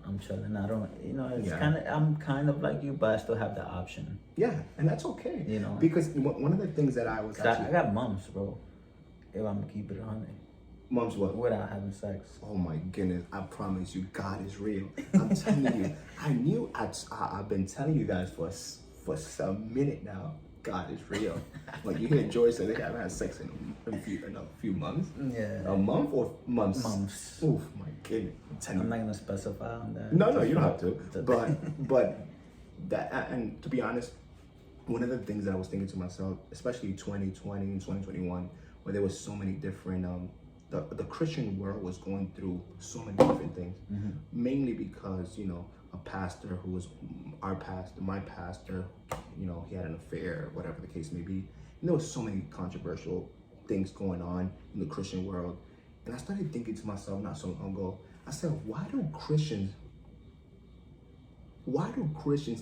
I'm chilling. I don't, you know, it's I'm kind of like you, but I still have the option. Yeah, and that's okay. You know, because one of the things that I was I got mums, bro. If I'm gonna keep it 100. Mom's what? Without having sex. Oh my goodness! I promise you, God is real. I'm telling you. I've been telling you guys for some minute now. God is real. Like, you hear Joy say they haven't had sex in a few months. Yeah. A month or months? Months. Oof, my goodness! I'm not gonna specify on that. No, you don't have to. But that, and to be honest, one of the things that I was thinking to myself, especially 2020 and 2021, where there was so many different the Christian world was going through so many different things, mainly because, you know, a pastor who was my pastor, you know, he had an affair, whatever the case may be. And there was so many controversial things going on in the Christian world. And I started thinking to myself not so long ago, I said, why do Christians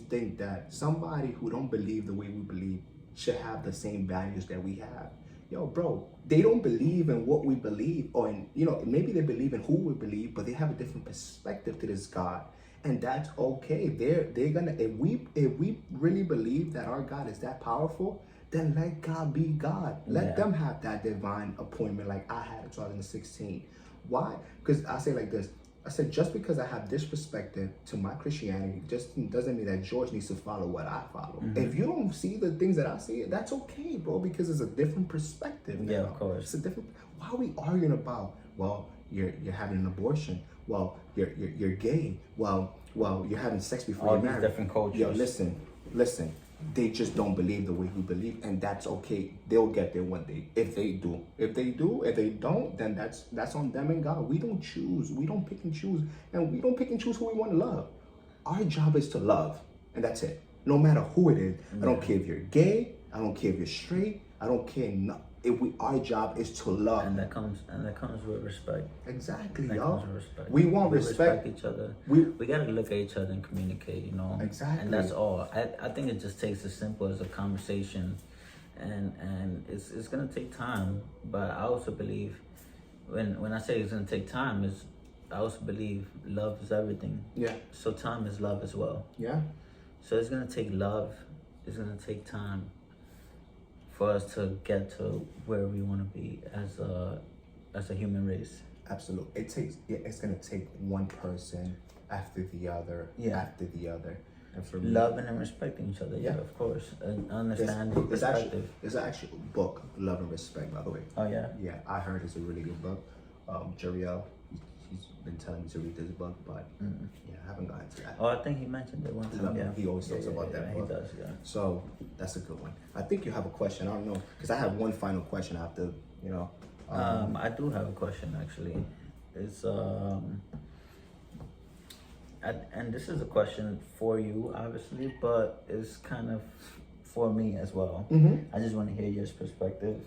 think that somebody who don't believe the way we believe should have the same values that we have? Yo, bro, they don't believe in what we believe, or in, you know, maybe they believe in who we believe, but they have a different perspective to this God, and that's okay. They're gonna, if we really believe that our God is that powerful, then let God be God. Let them have that divine appointment like I had in 2016. Why? Because I say like this. I said, just because I have this perspective to my Christianity just doesn't mean that George needs to follow what I follow. If you don't see the things that I see, that's okay, bro, because it's a different perspective. Yeah, of course. It's a different. Why are we arguing about? Well, you're having an abortion. Well, you're gay. Well, you're having sex before you're married. Different cultures. Yo, listen. They just don't believe the way we believe, and that's okay. They'll get there one day. If they do. If they don't, then that's on them and God. We don't choose. We don't pick and choose. And we don't pick and choose who we want to love. Our job is to love, and that's it. No matter who it is. I don't care if you're gay. I don't care if you're straight. I don't care. Our job is to love. And that comes with respect. Exactly, That y'all. comes with respect. We want We respect. each other. We gotta look at each other and communicate, you know. Exactly. And that's all. I think it just takes as simple as a conversation, and it's gonna take time. But I also believe when I say it's gonna take time, I also believe love is everything. Yeah. So time is love as well. Yeah. So it's gonna take love. It's gonna take time for us to get to where we want to be as a human race. Absolutely. It's gonna take one person after the other, after the other. And for me, loving and respecting each other, of course. And understanding perspective. There's an actual book, Love and Respect, by the way. Oh yeah? Yeah, I heard it's a really good book. Jeriel, he's been telling me to read this book, but I haven't gotten to that. Oh, I think he mentioned it one time. Yeah. He always talks about that book. He does, yeah. So that's a good one. I think you have a question. I don't know, because I have one final question after, you know. I do have a question actually. It's and this is a question for you, obviously, but it's kind of for me as well. I just want to hear your perspective,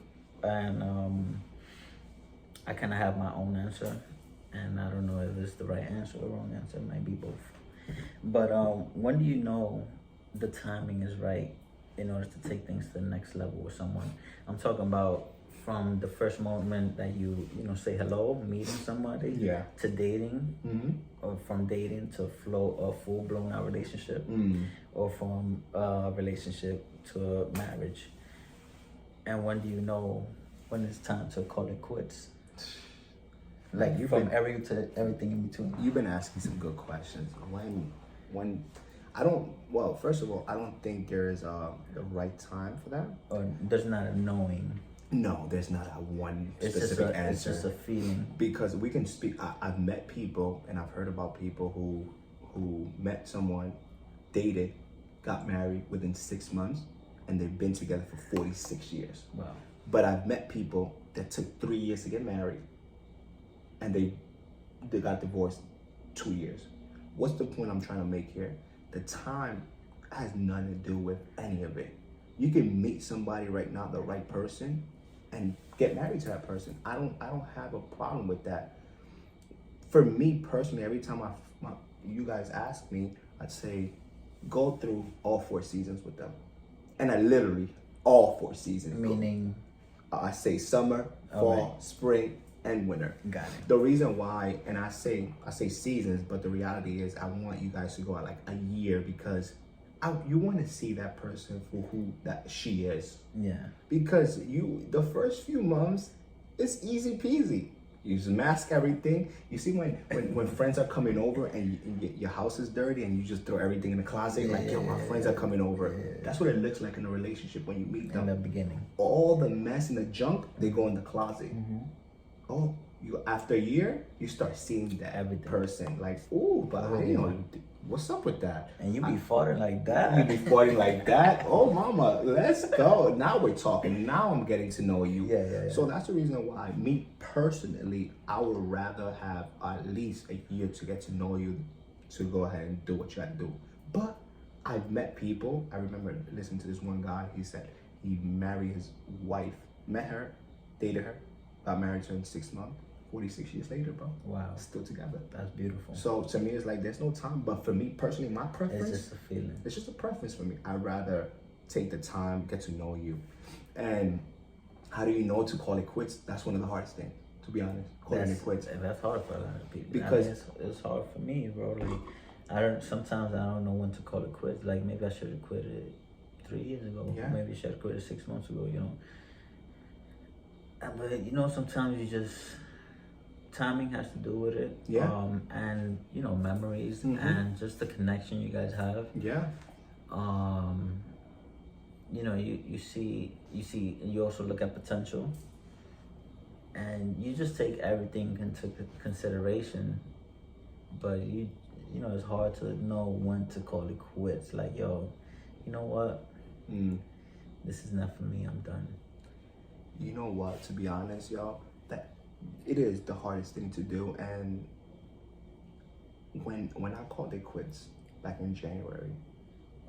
and I kind of have my own answer, and I don't know if it's the right answer or wrong answer. It might be both. But when do you know the timing is right in order to take things to the next level with someone? I'm talking about from the first moment that you say hello, meeting somebody, Yeah. to dating, Mm-hmm. or from dating to a full blown out relationship, or from a relationship to a marriage. And when do you know when it's time to call it quits? Like everything in between. You've been asking some good questions. When well, first of all, I don't think there's the right time for that. Or there's not a knowing. No, there's not a one It's specific answer. It's just a feeling. Because we can speak. I've met people, and I've heard about people who met someone, dated, got married within 6 months, and they've been together for 46 years. Wow. But I've met people that took 3 years to get married, and they got divorced 2 years. What's the point I'm trying to make here? The time has nothing to do with any of it. You can meet somebody right now, the right person, and get married to that person. I don't have a problem with that. For me personally, every time you guys ask me, I'd say go through all 4 seasons with them, and I literally all 4 seasons. Meaning, I say summer, fall, spring, and winter. Got it. The reason why, and I say seasons, but the reality is I want you guys to go out like a year, because you want to see that person for who that she is. Yeah. Because the first few months, it's easy peasy. You just mask everything. You see when friends are coming over and your house is dirty and you just throw everything in the closet, my friends are coming over. Yeah. That's what it looks like in a relationship when you meet them. In the beginning. All the mess and the junk, they go in the closet. Mm-hmm. Oh, after a year, you start seeing that everything. Person like, ooh, but what's up with that? And you be farting like that. You be farting like that? Oh, mama, let's go. Now we're talking. Now I'm getting to know you. Yeah. So that's the reason why, me personally, I would rather have at least a year to get to know you, to go ahead and do what you got to do. But I've met people. I remember listening to this one guy. He said he married his wife, met her, dated her, got married to her in 6 months. 46 years later, bro. Wow. Still together. That's beautiful. So to me, it's like there's no time. But for me personally, my preference. It's just a feeling. It's just a preference for me. I'd rather take the time, get to know you. And how do you know to call it quits? That's one of the hardest things, to be honest. Calling it quits. That's hard for a lot of people. Because it's hard for me, bro. Like sometimes I don't know when to call it quits. Like maybe I should have quit it 3 years ago. Yeah. Maybe I should have quit it 6 months ago, But sometimes timing has to do with it. Yeah. And memories and just the connection you guys have. Yeah. You also look at potential, and you just take everything into consideration. But it's hard to know when to call it quits. Like, yo, you know what? This is not for me. I'm done. You know what? To be honest, y'all, that it is the hardest thing to do. And when I called it quits back in January,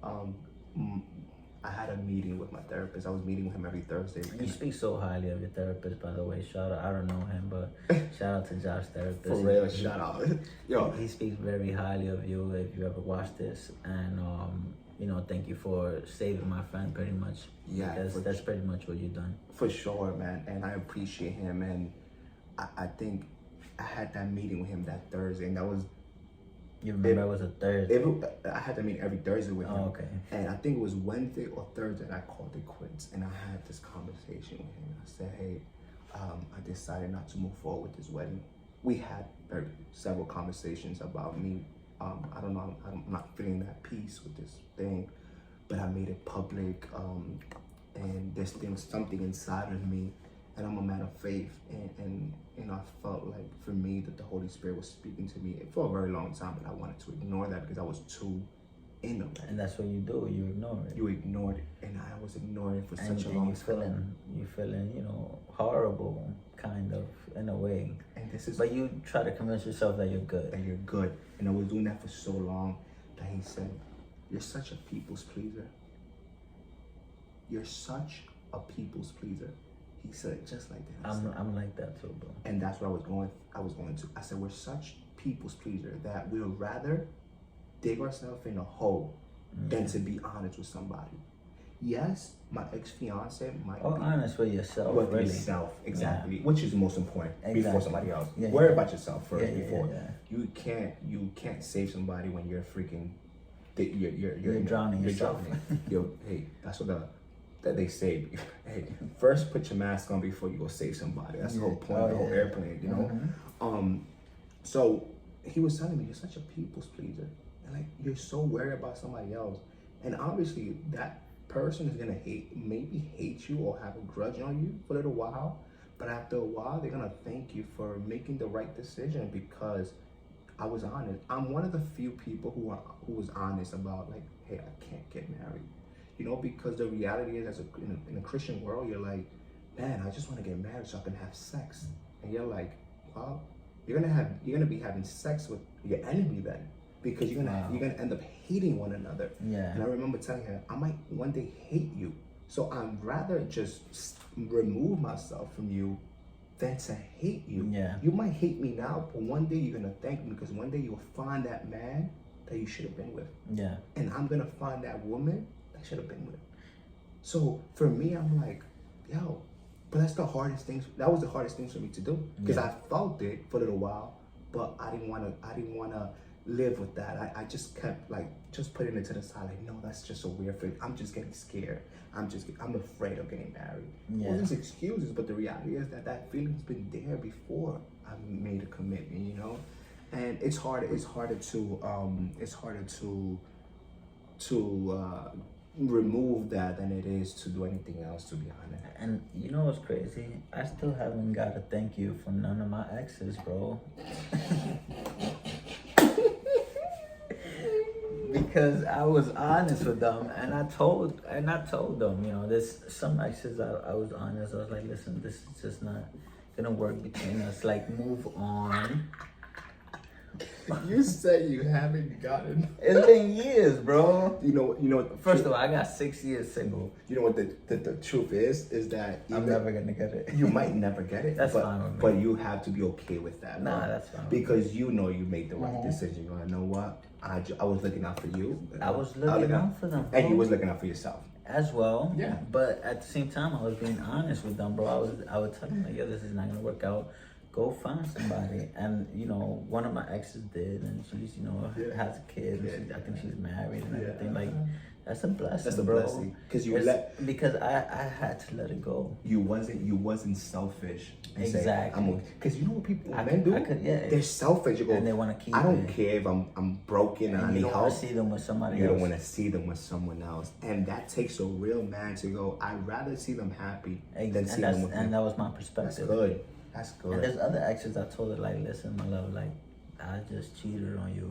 I had a meeting with my therapist. I was meeting with him every Thursday. You speak so highly of your therapist, by the way. Shout out, I don't know him, but shout out to Josh's therapist. For real, shout out. Yo, he speaks very highly of you if you ever watch this. And, thank you for saving my friend pretty much. Yeah. Because that's pretty much what you've done. For sure, man. And I appreciate him. And I think I had that meeting with him that Thursday. And that was... You remember it was a Thursday? I had to meet every Thursday with him. Oh, okay. And I think it was Wednesday or Thursday that I called it quits. And I had this conversation with him. I said, hey, I decided not to move forward with this wedding. We had several conversations about me. I don't know, I'm not feeling that peace with this thing, but I made it public. And there's something inside of me, and I'm a man of faith. And I felt like for me that the Holy Spirit was speaking to me for a very long time, but I wanted to ignore that because I was too in it. And that's what you do, you ignore it. You ignored it, and I was ignoring it for such a long time. You feeling, horrible, kind of, in a way. And this is... But you try to convince yourself that you're good. That you're good. And I was doing that for so long that he said, you're such a people's pleaser. You're such a people's pleaser. He said it just like that. I'm like that too, bro. And that's what I was going to. I said, we're such people's pleaser that we would rather dig ourselves in a hole than to be honest with somebody. yes, my ex-fiance might Or be honest with yourself, with really. yourself, exactly, Yeah. which is most important before Exactly. somebody else. Yeah, Worry yeah. about yourself first Yeah, yeah, before yeah. you can't save somebody when you're freaking You're drowning yourself. Hey, that's what that they say. Hey, first put your mask on before you go save somebody. That's the whole point of the whole airplane, you know. So he was telling me, you're such a people's pleaser, and like you're so worried about somebody else, and obviously that person is gonna maybe hate you or have a grudge on you for a little while, but after a while they're gonna thank you for making the right decision because I was honest. I'm one of the few people who was honest about like, hey, I can't get married, you know, because the reality is, in a Christian world, you're like, man, I just want to get married so I can have sex, and you're like, well, you're gonna be having sex with your enemy then, because you're gonna end up hating one another. Yeah. And I remember telling her, I might one day hate you, so I'd rather just remove myself from you than to hate you. Yeah. You might hate me now, but one day you're gonna thank me because one day you'll find that man that you should have been with. Yeah. And I'm gonna find that woman that should have been with. So for me, I'm like, yo, but that's the hardest things. That was the hardest things for me to do because I felt it for a little while, but I didn't wanna live with that. I just kept just putting it to the side. Like, no, that's just a weird feeling. I'm just getting scared. I'm afraid of getting married. Yeah. All these excuses, but the reality is that feeling's been there before I made a commitment, you know. And it's harder to remove that than it is to do anything else, to be honest. And you know what's crazy? I still haven't got to thank you for none of my exes, bro. Because I was honest with them, and I told them, you know, there's some exes I was honest. I was like, listen, this is just not gonna work between us. Like, move on. You say you haven't gotten. It's been years, bro. You know. First of all, I got 6 years single. You know what the truth is that I'm never gonna get it. You might never get it. That's but, fine with me. But you have to be okay with that. Nah, bro. that's fine. Because you know you made the right decision. You know what? I was looking out for you. I was looking out for them, bro. And you was looking out for yourself. As well. Yeah. But at the same time, I was being honest with them, bro. I would tell them, like, yo, this is not gonna work out. Go find somebody. And, you know, one of my exes did, and she's, you know, has a kid. And I think she's married and everything. Like, that's a blessing. That's a bro. blessing. Because I had to let it go. You wasn't selfish. Exactly. Because you know what men do? They're selfish. You go, and they want to keep I don't care if I'm broken and I need you don't help. want to see them with somebody else. You don't want to see them with someone else. And that takes a real man to go, I'd rather see them happy than see them with me. And that was my perspective. That's good. And there's other exes I told her, like, listen, my love, like, I just cheated on you.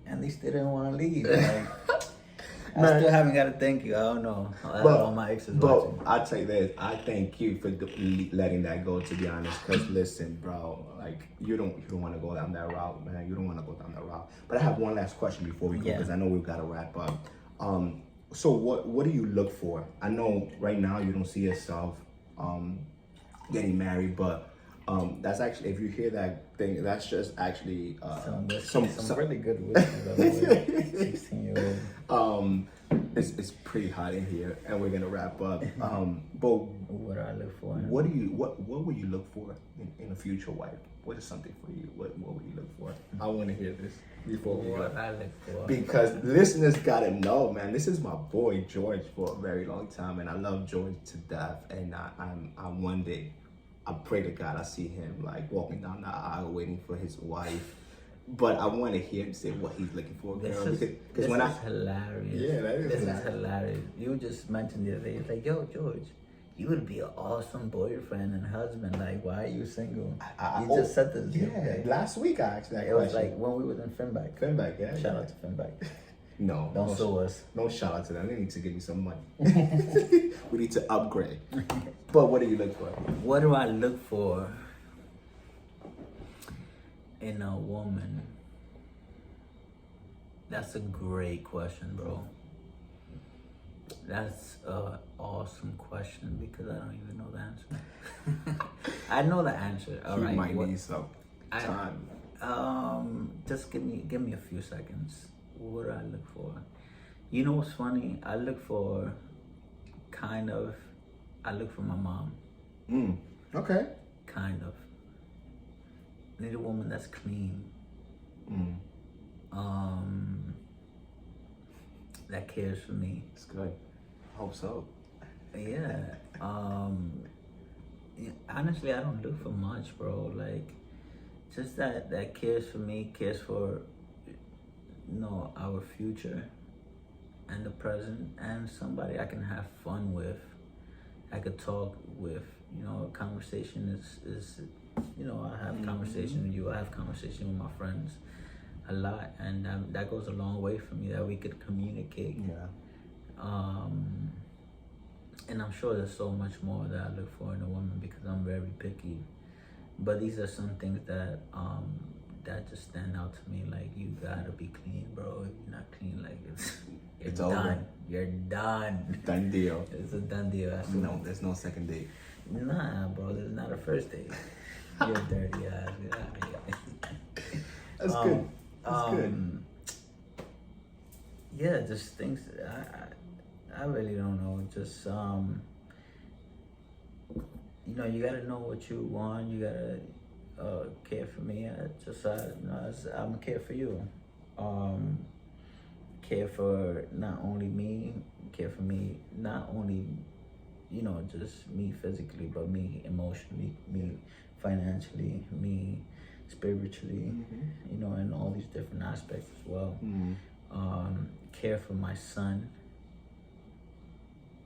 And they still didn't want to leave. Like, I still haven't got to thank you. I don't know. All my exes watching. But I'll tell you this. I thank you for letting that go, to be honest. Because listen, bro, like, you don't want to go down that route, man. You don't want to go down that route. But I have one last question before we go, because I know we've got to wrap up. So what do you look for? I know right now you don't see yourself getting married, but that's actually, if you hear that thing, that's just actually some really good wishes, by the way. 16-year-old. It's pretty hot in here, and we're gonna wrap up. But what do I look for? What would you look for in a future wife? What is something for you? What would you look for? I want to hear this before we go. What I look for? Because listeners gotta know, man. This is my boy George for a very long time, and I love George to death. And I'm one day, I pray to God I see him like walking down the aisle waiting for his wife. But I want to hear him say what he's looking for, girl. This is hilarious. Yeah, that is This is hilarious. You just mentioned the other day, like, yo, George, you would be an awesome boyfriend and husband. Like, why are you single? You just said this. Yeah, last week I asked that question. It was like when we was in Finback. Finback, yeah. Shout out to Finback. No. Don't sue us. No shout out to them. They need to give me some money. We need to upgrade. But what do you look for? What do I look for in a woman? That's a great question, bro. That's an awesome question because I don't even know the answer. I know the answer. All right. You might need some time. Just give me a few seconds. What do I look for? You know what's funny? I look for I look for my mom. Okay. Kind of. I need a woman that's clean. That cares for me. It's good. I hope so. Yeah. Honestly, I don't look for much, bro. Like, just that cares for me, cares for, our future and the present, and somebody I can have fun with. I could talk with. Conversation is I have conversation with you. I have conversation with my friends a lot, and that goes a long way for me, that we could communicate. And I'm sure there's so much more that I look for in a woman, because I'm very picky. But these are some things that just stand out to me. Like, you gotta be clean, bro. If you're not clean, like, it's over. done. You're done. Done deal. It's a done deal. No, there's no second date. Nah, bro. There's not a first date. You're dirty ass. Get out of here. That's good. That's good. Yeah, just things. I really don't know. Just you gotta know what you want. You gotta care for me. I'm care for you. Care for not only me. Care for me not only just me physically, but me emotionally, me financially, me spiritually. In all these different aspects as well. Care for my son.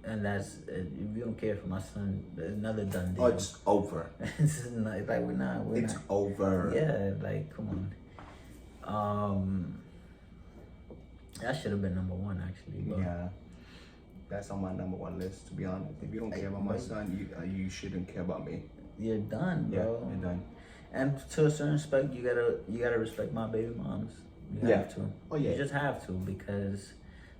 And that's, if you don't care for my son, another done deal. Oh, it's over. It's not, like, we're not. It's over. Yeah, like, come on. That should have been number one, actually. But Yeah, that's on my number one list, to be honest. If you don't care about my son, you shouldn't care about me. You're done, bro. Yeah, you're done. And to a certain respect, you gotta respect my baby moms. You have to. Oh yeah. You just have to, because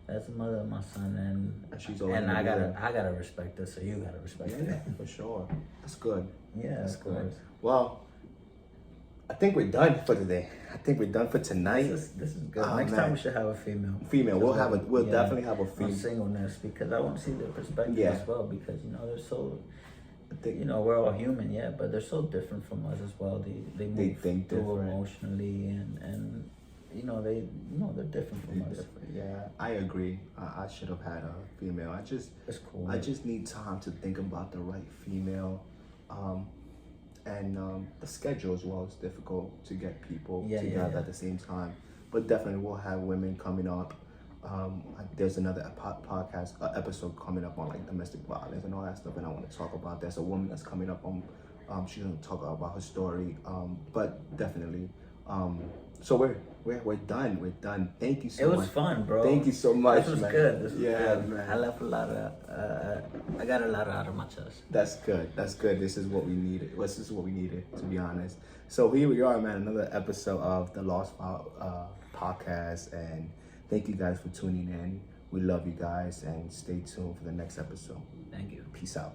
that's the mother of my son, and she's always I gotta respect her, so you gotta respect her. For sure. That's good. Yeah, That's of good. course. Well, I think we're done for today. I think we're done for tonight. This is good. Oh, Next man. time we should have a female. We'll definitely have a On female. singleness, because I want to see their perspective as well, because they're so, we're all human, but they're so different from us as well. They move think through different. emotionally, and they're different from us. Yeah, I agree. I should have had a female. It's cool. I just need time to think about the right female. And the schedule as well is difficult to get people together at the same time. But definitely we'll have women coming up. There's another podcast episode coming up on like domestic violence and all that stuff, and I want to talk about. There's a woman that's coming up on. She's gonna talk about her story. But definitely. So we're done. We're done. Thank you so much. It was fun, bro. Thank you so much. This was man. good. This was good. Man. I left a lot of. I got a lot out of my chest. That's good. That's good. This is what we needed. This is what we needed, to be honest. So here we are, man. Another episode of the Lost Podcast, and thank you guys for tuning in. We love you guys, and stay tuned for the next episode. Thank you. Peace out.